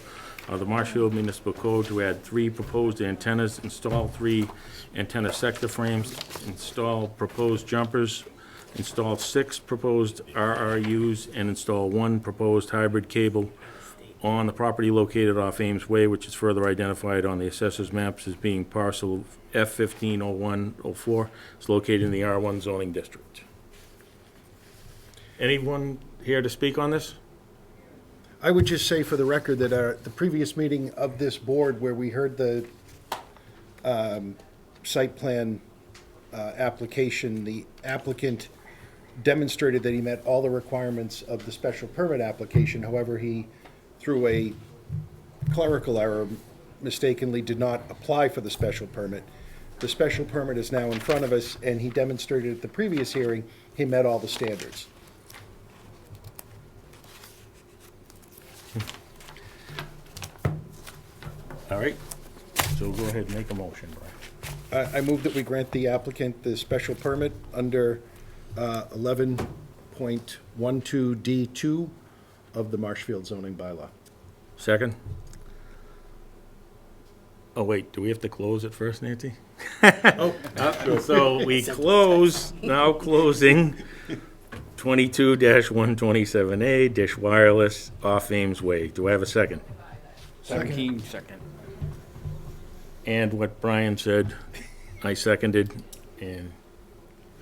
of the Marshfield Municipal Code to add 3 proposed antennas, install 3 antenna sector frames, install proposed jumpers, install 6 proposed RRUs, and install 1 proposed hybrid cable on the property located off Ames Way, which is further identified on the assessor's maps as being parcel F150104. It's located in the R1 zoning district. Anyone here to speak on this? I would just say for the record that the previous meeting of this board where we heard the site plan application, the applicant demonstrated that he met all the requirements of the special permit application. However, he, through a clerical error, mistakenly did not apply for the special permit. The special permit is now in front of us, and he demonstrated at the previous hearing he met all the standards. All right, so go ahead and make a motion, Brian. I move that we grant the applicant the special permit under 11.12D2 of the Marshfield zoning bylaw. Second? Oh, wait, do we have to close it first, Nancy? So we close, now closing, 22-127A, Dish Wireless, off Ames Way. Do I have a second? 17 second. And what Brian said, I seconded, and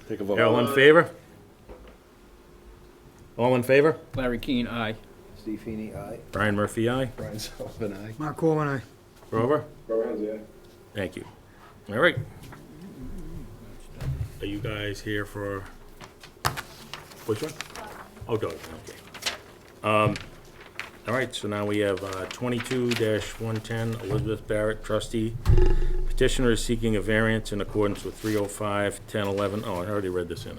Take a vote. all in favor? All in favor? Larry Keane, aye. Steve Feeney, aye. Brian Murphy, aye. Brian Sullivan, aye. Mark Coleman, aye. Grover? Go ahead, yeah. Thank you. All right. Are you guys here for, which one? Oh, Doug, okay. All right, so now we have 22-110, Elizabeth Barrett, trustee. Petitioner is seeking a variance in accordance with 305-1011. Oh, I already read this in.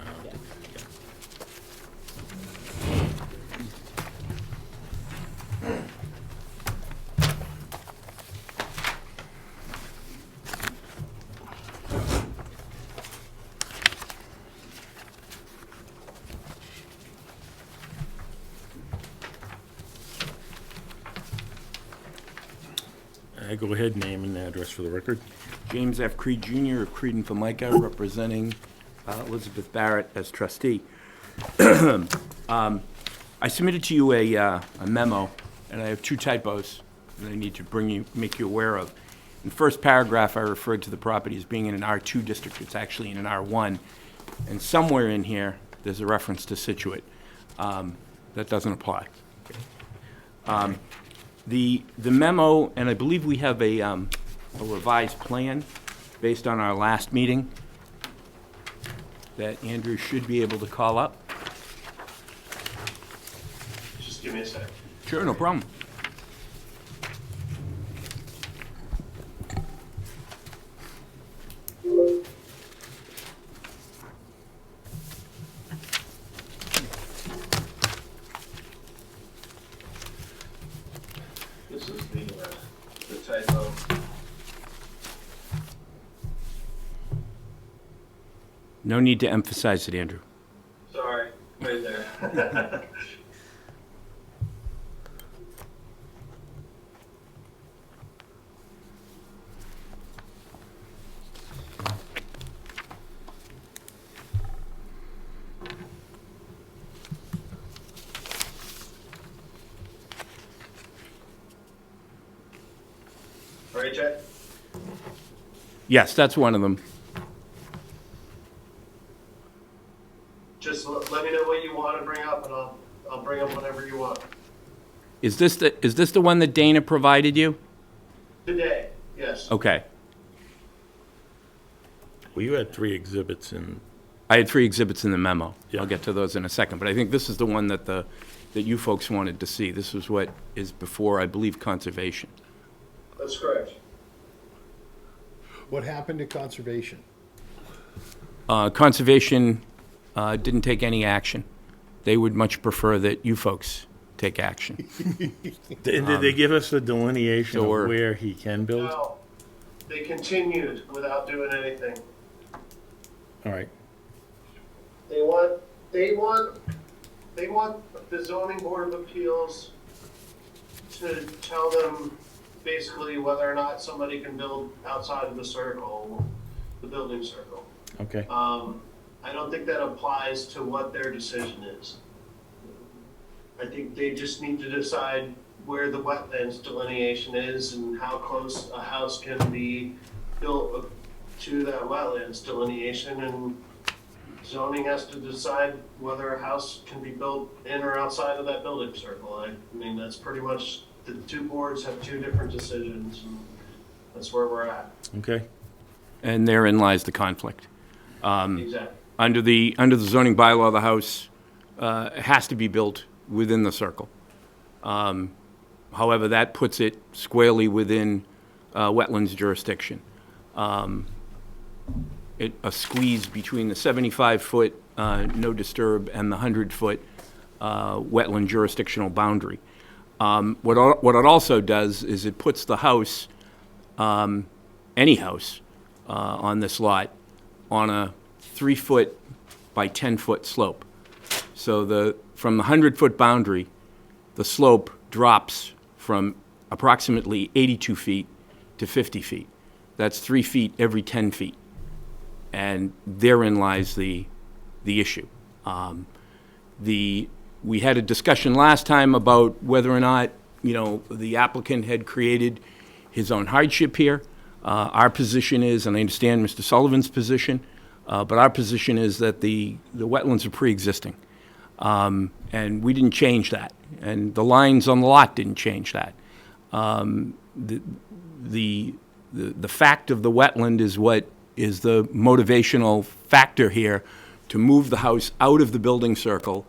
Go ahead, name and address for the record. James F. Creed Jr. of Creed and Formica, representing Elizabeth Barrett as trustee. I submitted to you a memo, and I have 2 typos that I need to make you aware of. In the first paragraph, I referred to the property as being in an R2 district. It's actually in an R1. And somewhere in here, there's a reference to Situate. That doesn't apply. The memo, and I believe we have a revised plan based on our last meeting that Andrew should be able to call up. Just give me a sec. Sure, no problem. No need to emphasize it, Andrew. Sorry, right there. All right, Jay? Yes, that's one of them. Just let me know what you want to bring up, and I'll bring up whatever you want. Is this the one that Dana provided you? Today, yes. Okay. Well, you had 3 exhibits in, I had 3 exhibits in the memo. Yeah. I'll get to those in a second, but I think this is the one that that you folks wanted to see. This was what is before, I believe, conservation. That's correct. What happened to conservation? Conservation didn't take any action. They would much prefer that you folks take action. did they give us a delineation of or- where he can build? No, they continued without doing anything. All right. They want the zoning board of appeals to tell them basically whether or not somebody can build outside of the circle, the building circle. Okay. I don't think that applies to what their decision is. I think they just need to decide where the wetlands delineation is and how close a house can be built to that wetlands delineation, and zoning has to decide whether a house can be built in or outside of that building circle. I mean, that's pretty much, the 2 boards have 2 different decisions, and that's where we're at. Okay. And therein lies the conflict. Exactly. Under the zoning bylaw, the house has to be built within the circle. However, that puts it squarely within wetlands jurisdiction. A squeeze between the 75-foot no disturb and the 100-foot wetland jurisdictional boundary. What it also does is it puts the house, any house on this lot, on a 3-foot by 10-foot slope. So from the 100-foot boundary, the slope drops from approximately 82 feet to 50 feet. That's 3 feet every 10 feet. And therein lies the issue. We had a discussion last time about whether or not, the applicant had created his own hardship here. Our position is, and I understand Mr. Sullivan's position, but our position is that the wetlands are pre-existing. And we didn't change that. And the lines on the lot didn't change that. The fact of the wetland is what is the motivational factor here to move the house out of the building circle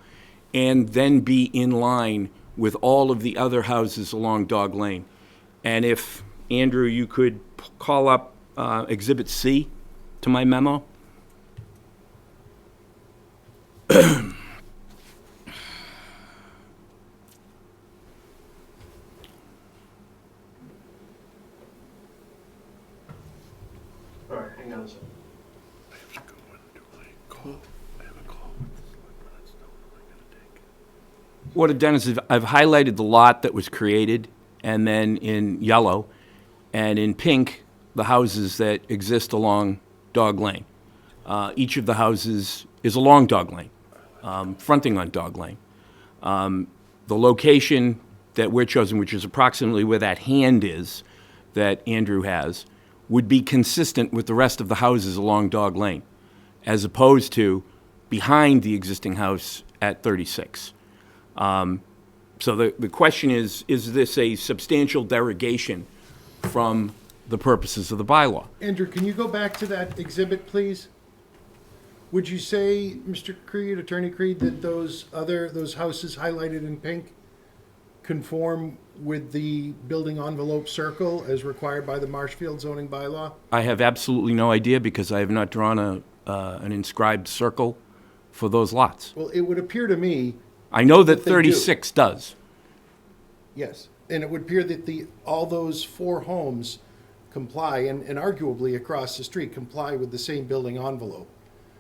and then be in line with all of the other houses along Dog Lane. And if, Andrew, you could call up Exhibit C to my memo. All right, hang on a second. What I've done is I've highlighted the lot that was created, and then in yellow, and in pink, the houses that exist along Dog Lane. Each of the houses is along Dog Lane, fronting on Dog Lane. The location that we're choosing, which is approximately where that hand is that Andrew has, would be consistent with the rest of the houses along Dog Lane, as opposed to behind the existing house at 36. So the question is this a substantial derogation from the purposes of the bylaw? Andrew, can you go back to that exhibit, please? Would you say, Mr. Creed, Attorney Creed, that those houses highlighted in pink conform with the building envelope circle as required by the Marshfield zoning bylaw? I have absolutely no idea because I have not drawn an inscribed circle for those lots. Well, it would appear to me, I know that They do. 36 does. yes, and it would appear that all those 4 homes comply, and arguably across the street, comply with the same building envelope.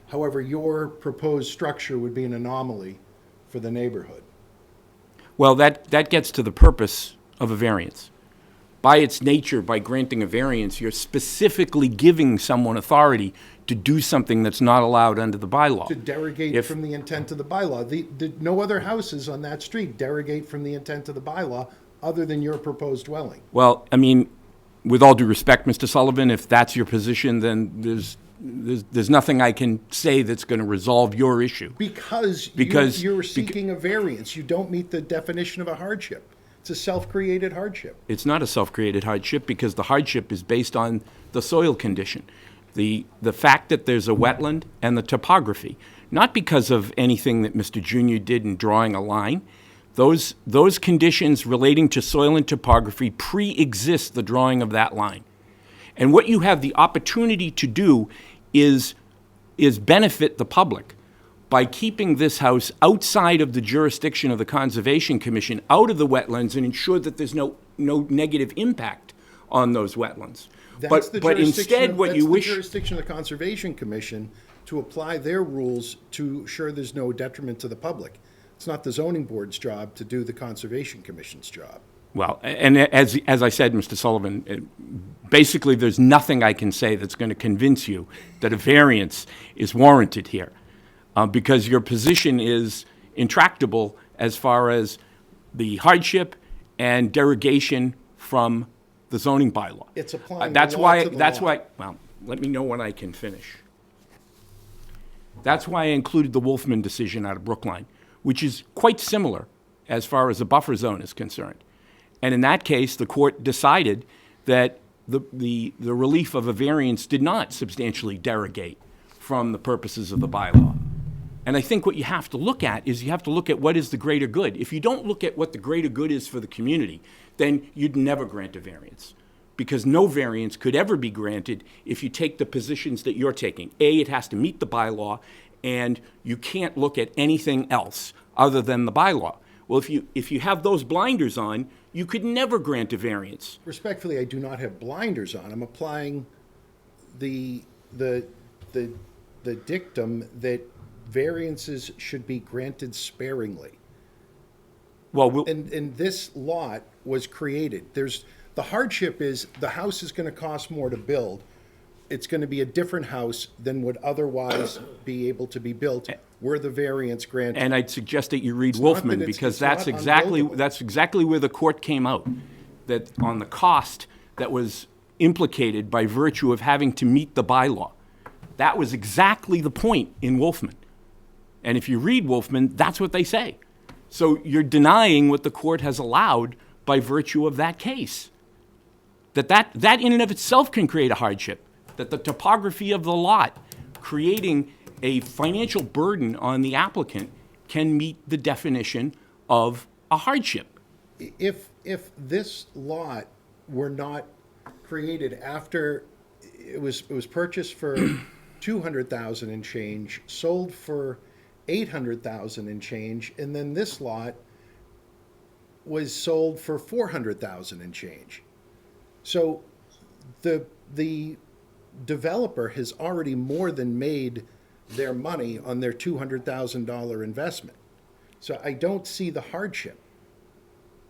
However, your proposed structure would be an anomaly for the neighborhood. Well, that gets to the purpose of a variance. By its nature, by granting a variance, you're specifically giving someone authority to do something that's not allowed under the bylaw. To derogate If- from the intent of the bylaw. No other houses on that street derogate from the intent of the bylaw other than your proposed dwelling. Well, I mean, with all due respect, Mr. Sullivan, if that's your position, then there's nothing I can say that's going to resolve your issue. Because you're seeking a variance. You don't meet the definition of a hardship. It's a self-created hardship. It's not a self-created hardship because the hardship is based on the soil condition, the fact that there's a wetland and the topography, not because of anything that Mr. Junior did in drawing a line. Those conditions relating to soil and topography pre-exist the drawing of that line. And what you have the opportunity to do is benefit the public by keeping this house outside of the jurisdiction of the Conservation Commission, out of the wetlands, and ensure that there's no negative impact on those wetlands. That's the But jurisdiction instead, of- what that's you the wish... jurisdiction of the Conservation Commission to apply their rules to ensure there's no detriment to the public. It's not the zoning board's job to do the Conservation Commission's job. Well, and as I said, Mr. Sullivan, basically there's nothing I can say that's going to convince you that a variance is warranted here, because your position is intractable as far as the hardship and derogation from the zoning bylaw. It's applying the That's law why. to the That's law. why. Well, let me know when I can finish. That's why I included the Wolfman decision out of Brookline, which is quite similar as far as the buffer zone is concerned. And in that case, the court decided that the relief of a variance did not substantially derogate from the purposes of the bylaw. And I think what you have to look at is you have to look at what is the greater good. If you don't look at what the greater good is for the community, then you'd never grant a variance, because no variance could ever be granted if you take the positions that you're taking. A, it has to meet the bylaw, and you can't look at anything else other than the bylaw. Well, if you have those blinders on, you could never grant a variance. Respectfully, I do not have blinders on. I'm applying the dictum that variances should be granted sparingly. Well, And this lot was created. The hardship is the house is going to cost more to build. It's going to be a different house than would otherwise be able to be built were the variance granted. And I'd suggest that you read It's not Wolfman, that it's- because it's not that's exactly where the court came out, that on the cost that was implicated by virtue of having to meet the bylaw. That was exactly the point in Wolfman. And if you read Wolfman, that's what they say. So you're denying what the court has allowed by virtue of that case. That in and of itself can create a hardship. That the topography of the lot, creating a financial burden on the applicant, can meet the definition of a hardship. If this lot were not created after it was purchased for 200,000 and change, sold for 800,000 and change, and then this lot was sold for 400,000 and change. So the developer has already more than made their money on their $200,000 investment. So I don't see the hardship.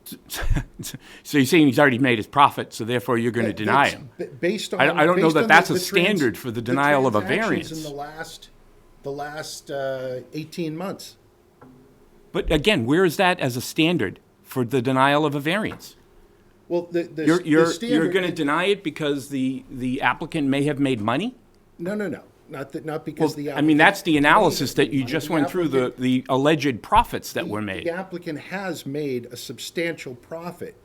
So you're saying he's already made his profit, so therefore you're going to deny him. Based on, I don't know based that on that's a the standard for the denial of a variance. transactions in the last 18 months. But again, where is that as a standard for the denial of a variance? Well, the You're standard. going to deny it because the applicant may have made money? No. Not because the I mean, that's the applicant analysis made that you money. just The went through, applicant- the alleged profits that were made. The applicant has made a substantial profit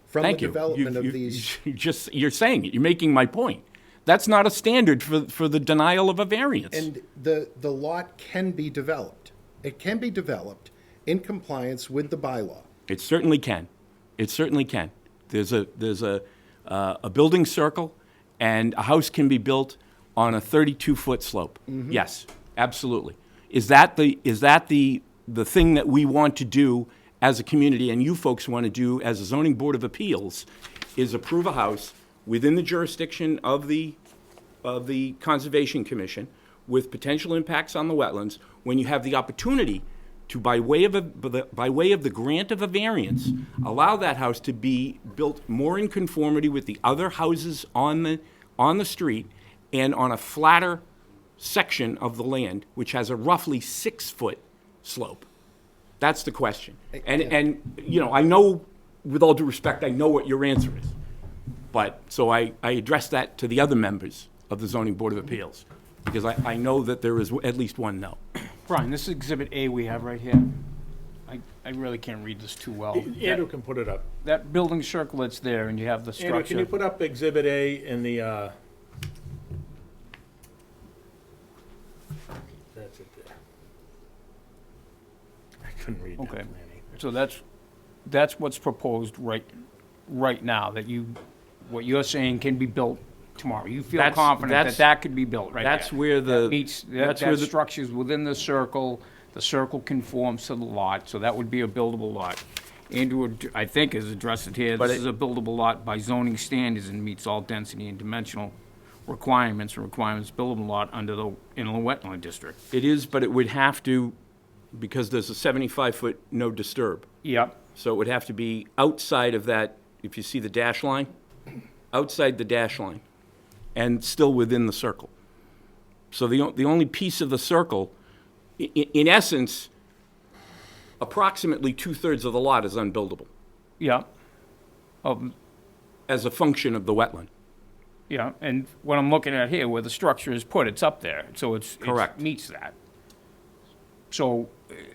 from Thank the you. development of these. You're saying it. You're making my point. That's not a standard for the denial of a variance. And the lot can be developed. It can be developed in compliance with the bylaw. It certainly can. It certainly can. There's a building circle, and a house can be built on a 32-foot slope. Mm-hmm. Yes, absolutely. Is that the thing that we want to do as a community, and you folks want to do as a zoning board of appeals, is approve a house within the jurisdiction of the Conservation Commission with potential impacts on the wetlands, when you have the opportunity to, by way of the grant of a variance, allow that house to be built more in conformity with the other houses on the street and on a flatter section of the land, which has a roughly 6-foot slope? That's the question. And, you know, I know, with all due respect, I know what your answer is. But, so I addressed that to the other members of the Zoning Board of Appeals, because I know that there is at least one no. Brian, this is Exhibit A we have right here. I really can't read this too well. Andrew can put it up. That building circle that's there, and you have the Andrew, can you structure. put up Exhibit A in the, that's it there. I couldn't read that Okay. plan either. So that's what's proposed right now, that what you're saying can be built tomorrow. You feel confident that could be built right there. That's where the. That meets, that structure's within the circle conforms to the lot, so that would be a buildable lot. Andrew, I think, has addressed it here. But This is a buildable lot by zoning standards and meets all density and dimensional requirements buildable lot under the inland wetland district. It is, but it would have to, because there's a 75-foot no disturb. Yep. So it would have to be outside of that, if you see the dash line, outside the dash line, and still within the circle. So the only piece of the circle, in essence, approximately 2/3 of the lot is unbuildable Yeah. as a function of the wetland. Yeah, and what I'm looking at here, where the structure is put, it's up there, so it Correct. meets that. So,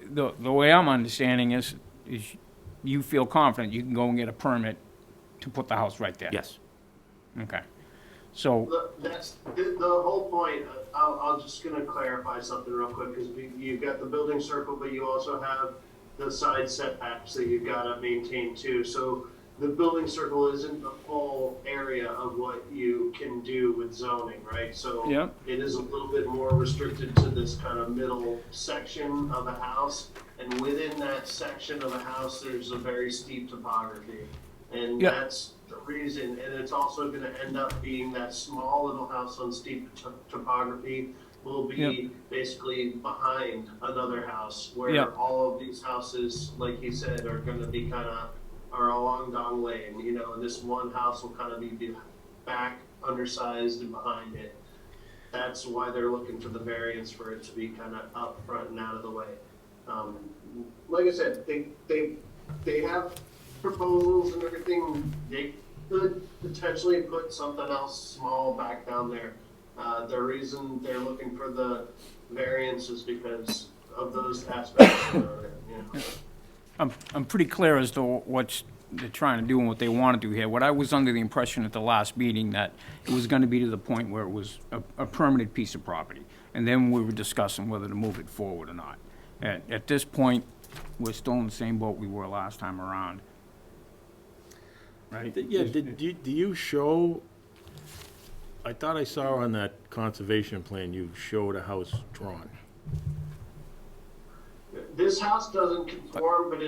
the way I'm understanding is you feel confident you can go and get a permit to put the house right there? Yes. Okay. So, That's the whole point. I'll just gonna clarify something real quick, because you've got the building circle, but you also have the side setbacks that you've gotta maintain too. So the building circle isn't the full area of what you can do with zoning, right? So Yeah. it is a little bit more restricted to this kind of middle section of a house. And within that section of a house, there's a very steep topography. And Yeah. that's the reason, and it's also gonna end up being that small little house on steep topography will be Yeah. basically behind another house, where Yeah. all of these houses, like you said, are gonna be are along Dong Lane, you know, and this one house will kind of be back, undersized and behind it. That's why they're looking for the variance, for it to be kind of up front and out of the way. Like I said, they have proposals and everything. They could potentially put something else small back down there. The reason they're looking for the variance is because of those aspects of it, you know. I'm pretty clear as to what they're trying to do and what they want to do here. What I was under the impression at the last meeting, that it was going to be to the point where it was a permanent piece of property. And then we were discussing whether to move it forward or not. At this point, we're still in the same boat we were last time around. Right? Yeah, do you show, I thought I saw on that conservation plan, you showed a house drawn. This house doesn't conform, but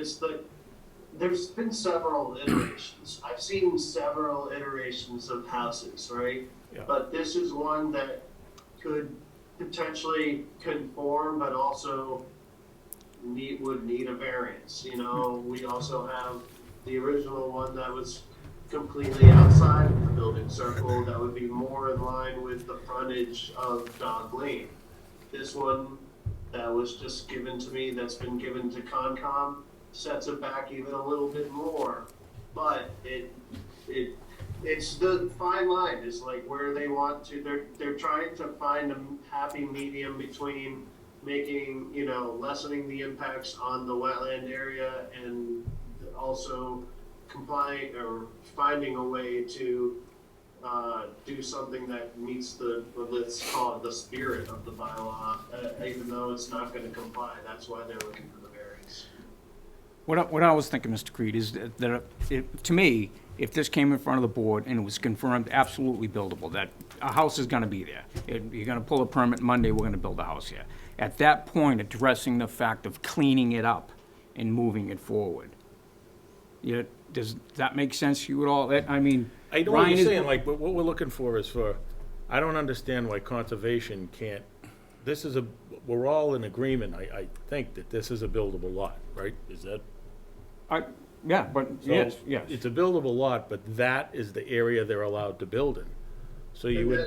there's been several iterations. I've seen several iterations of houses, right? Yeah. But this is one that could potentially conform, but also would need a variance. You know, we also have the original one that was completely outside of the building circle, that would be more in line with the frontage of Dog Lane. This one that was just given to me, that's been given to Concom, sets it back even a little bit more. But it's the fine line, is like where they want to, they're trying to find a happy medium between making, you know, lessening the impacts on the wetland area and also complying or finding a way to do something that meets let's call it the spirit of the bylaw, even though it's not going to comply. That's why they're looking for the variance. What I was thinking, Mr. Creed, is that to me, if this came in front of the board and it was confirmed absolutely buildable, that a house is gonna be there. You're gonna pull a permit Monday, we're gonna build a house here. At that point, addressing the fact of cleaning it up and moving it forward. Does that make sense to you at all? I mean, I know what Ryan you're is- saying, like, but what we're looking for is I don't understand why conservation can't this is we're all in agreement, I think, that this is a buildable lot, right? Is that? Yeah, but, So, yes, yes. It's a buildable lot, but that is the area they're allowed to build in. So you would,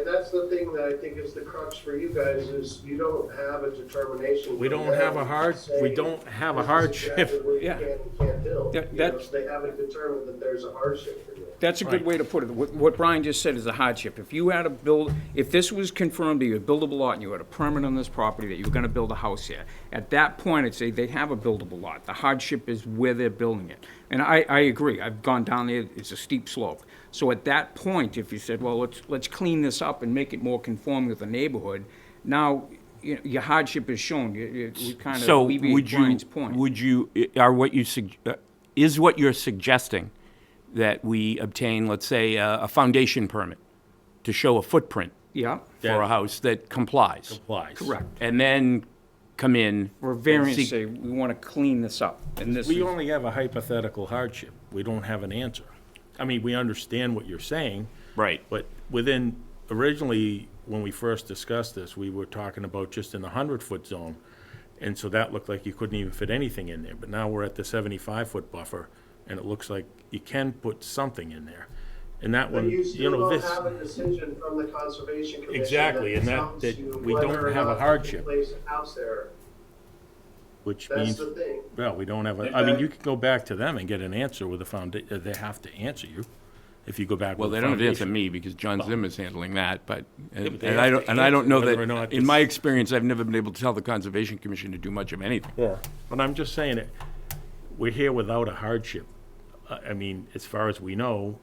That's the thing that I think is the crux for you guys, is you don't have a determination. we from don't have them a hard, to we say, don't have a this is hardship. exactly where you Yeah. can and can't build. That- You know, that's- so they haven't determined that there's a hardship for you. That's a good Right. way to put it. What Brian just said is a hardship. If you had to build, if this was confirmed to you, a buildable lot, and you had a permit on this property that you were gonna build a house here, at that point, I'd say they have a buildable lot. The hardship is where they're building it. And I agree. I've gone down there, it's a steep slope. So at that point, if you said, well, let's clean this up and make it more conforming with the neighborhood, now, your hardship is shown. We kind of So alleviate would you, Brian's point. would you, is what you're suggesting that we obtain, let's say, a foundation permit to show a footprint Yeah, for a house that complies? Complies. correct. And then come in. For and variance, seek- say, we want to clean this up, and this We is, only have a hypothetical hardship. We don't have an answer. I mean, we understand what you're saying, Right. but originally, when we first discussed this, we were talking about just in the 100-foot zone. And so that looked like you couldn't even fit anything in there. But now we're at the 75-foot buffer, and it looks like you can put something in there. And that But one, you still don't this, have a decision from the Conservation Commission. Exactly, and that- tells that you we don't whether or have a not you can hardship. Place a house there. which That's means, the thing. well, we don't have I mean, you can go back to them and get an answer with a they have to answer you if you go back Well, with they a don't have to answer foundation. me because John Zimmer's handling that, but, but and they and have I to don't, and I don't know answer whether or not that, in this- my experience, I've never been able to tell the Conservation Commission to do much of anything. Yeah, but I'm just saying that we're here without a hardship. I mean, as far as we know,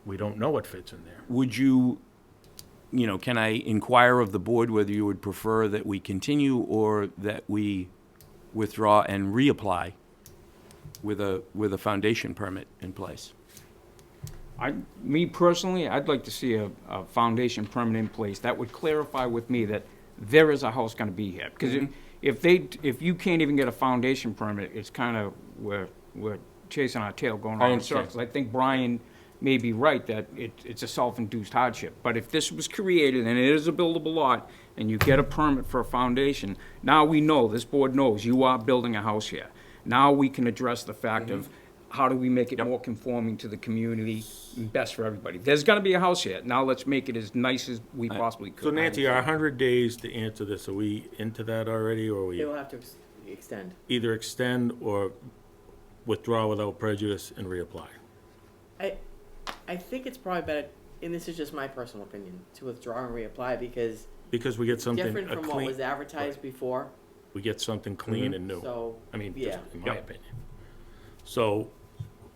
we don't know what fits in there. Would you, can I inquire of the board whether you would prefer that we continue or that we withdraw and reapply with a foundation permit in place? me personally, I'd like to see a foundation permit in place. That would clarify with me that there is a house gonna be here. Because if you can't even get a foundation permit, it's kind of, we're chasing our tail going I around in understand. circles. I think Brian may be right that it's a self-induced hardship. But if this was created and it is a buildable lot, and you get a permit for a foundation, now we know, this board knows, you are building a house here. Now we can address the fact of, how do we make it more conforming to the community, and best for everybody? There's gonna be a house here, now let's make it as nice as we possibly could. So Nancy, our 100 days to answer this, are we into that already, or are we They will have to extend. either extend or withdraw without prejudice and reapply? I think it's probably better, and this is just my personal opinion, to withdraw and reapply because Because we get something, different a from what clean, was advertised before. we get something clean and new. So, I mean, yeah. just in my opinion. So,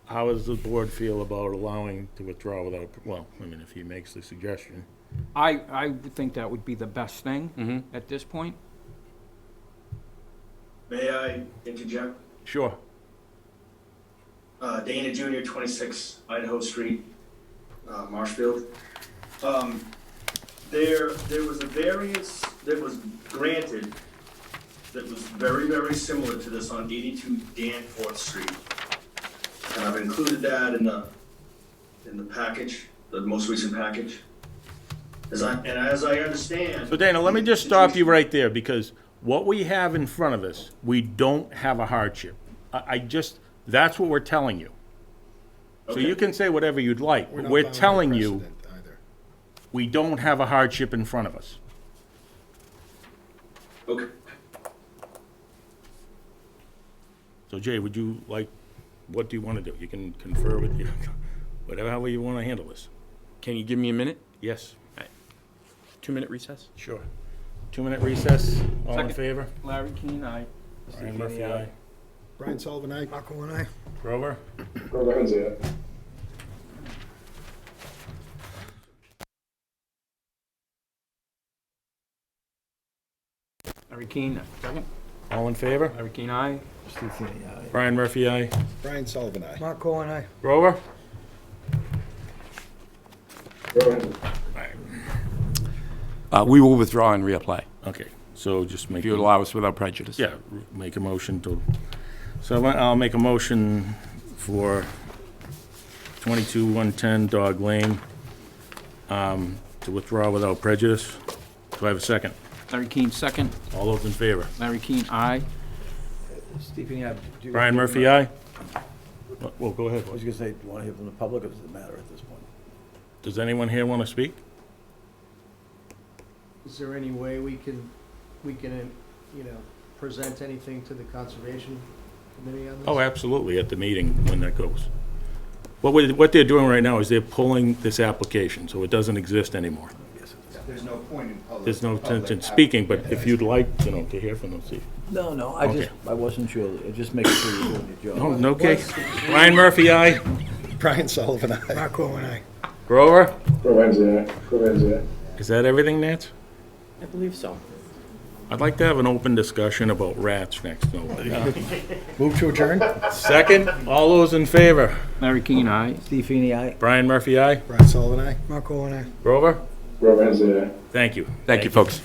how does the board feel about allowing to withdraw without, well, I mean, if he makes the suggestion. I would think that would be the best thing at this point. May I interject? Sure. Dana Jr., 26 Idaho Street, Marshfield. There was a variance that was granted that was very, very similar to this on 82 Danforth Street. And I've included that in the package, the most recent package. As I understand. So Dana, let me just stop you right there, because what we have in front of us, we don't have a hardship. That's what we're telling you. So you can say whatever you'd like, but we're telling you, we don't have a hardship in front of us. Okay. So Jay, what do you want to do? You can confer with you, however you want to handle this. Can you give me a minute? Yes. 2-minute recess? Sure. 2-minute recess, all in Second. favor? Larry Keane, aye. Brian Murphy, aye. Brian Sullivan, aye. Marco and I. Grover? Grover Hensey, aye. Larry Keane, second. All in favor? Larry Keane, aye. Brian Murphy, aye. Brian Sullivan, aye. Marco and I. Grover? Grover Hensey. We will withdraw and reapply, Okay, so just make. if you would allow us without prejudice. Yeah, make a motion to, so I'll make a motion for 22-110 Dog Lane, to withdraw without prejudice. Do I have a second? Larry Keane, second. All those in favor? Larry Keane, aye. Brian Murphy, aye? Well, go ahead. I was gonna say, do you wanna hear from the public, or does it matter at this point? Does anyone here want to speak? Is there any way we can, present anything to the Conservation Committee on this? Oh, absolutely, at the meeting when that goes. What they're doing right now is they're pulling this application, so it doesn't exist anymore. There's no point in public. There's no sense in speaking, but if you'd like, to hear from them, see. No, Okay. I wasn't sure, just making sure you're doing your job. Oh, no case. Brian Murphy, aye? Brian Sullivan, aye. Mark Owen, aye. Grover? Provenza, Is that everything, Nance? I believe so. I'd like to have an open discussion about rats next. Move to adjourn? Second, all those in favor? Larry Keane, aye. Steve Feeney, aye. Brian Murphy, aye? Brian Sullivan, aye. Mark Owen, aye. Grover? Provenza, Thank you. Thank you, folks.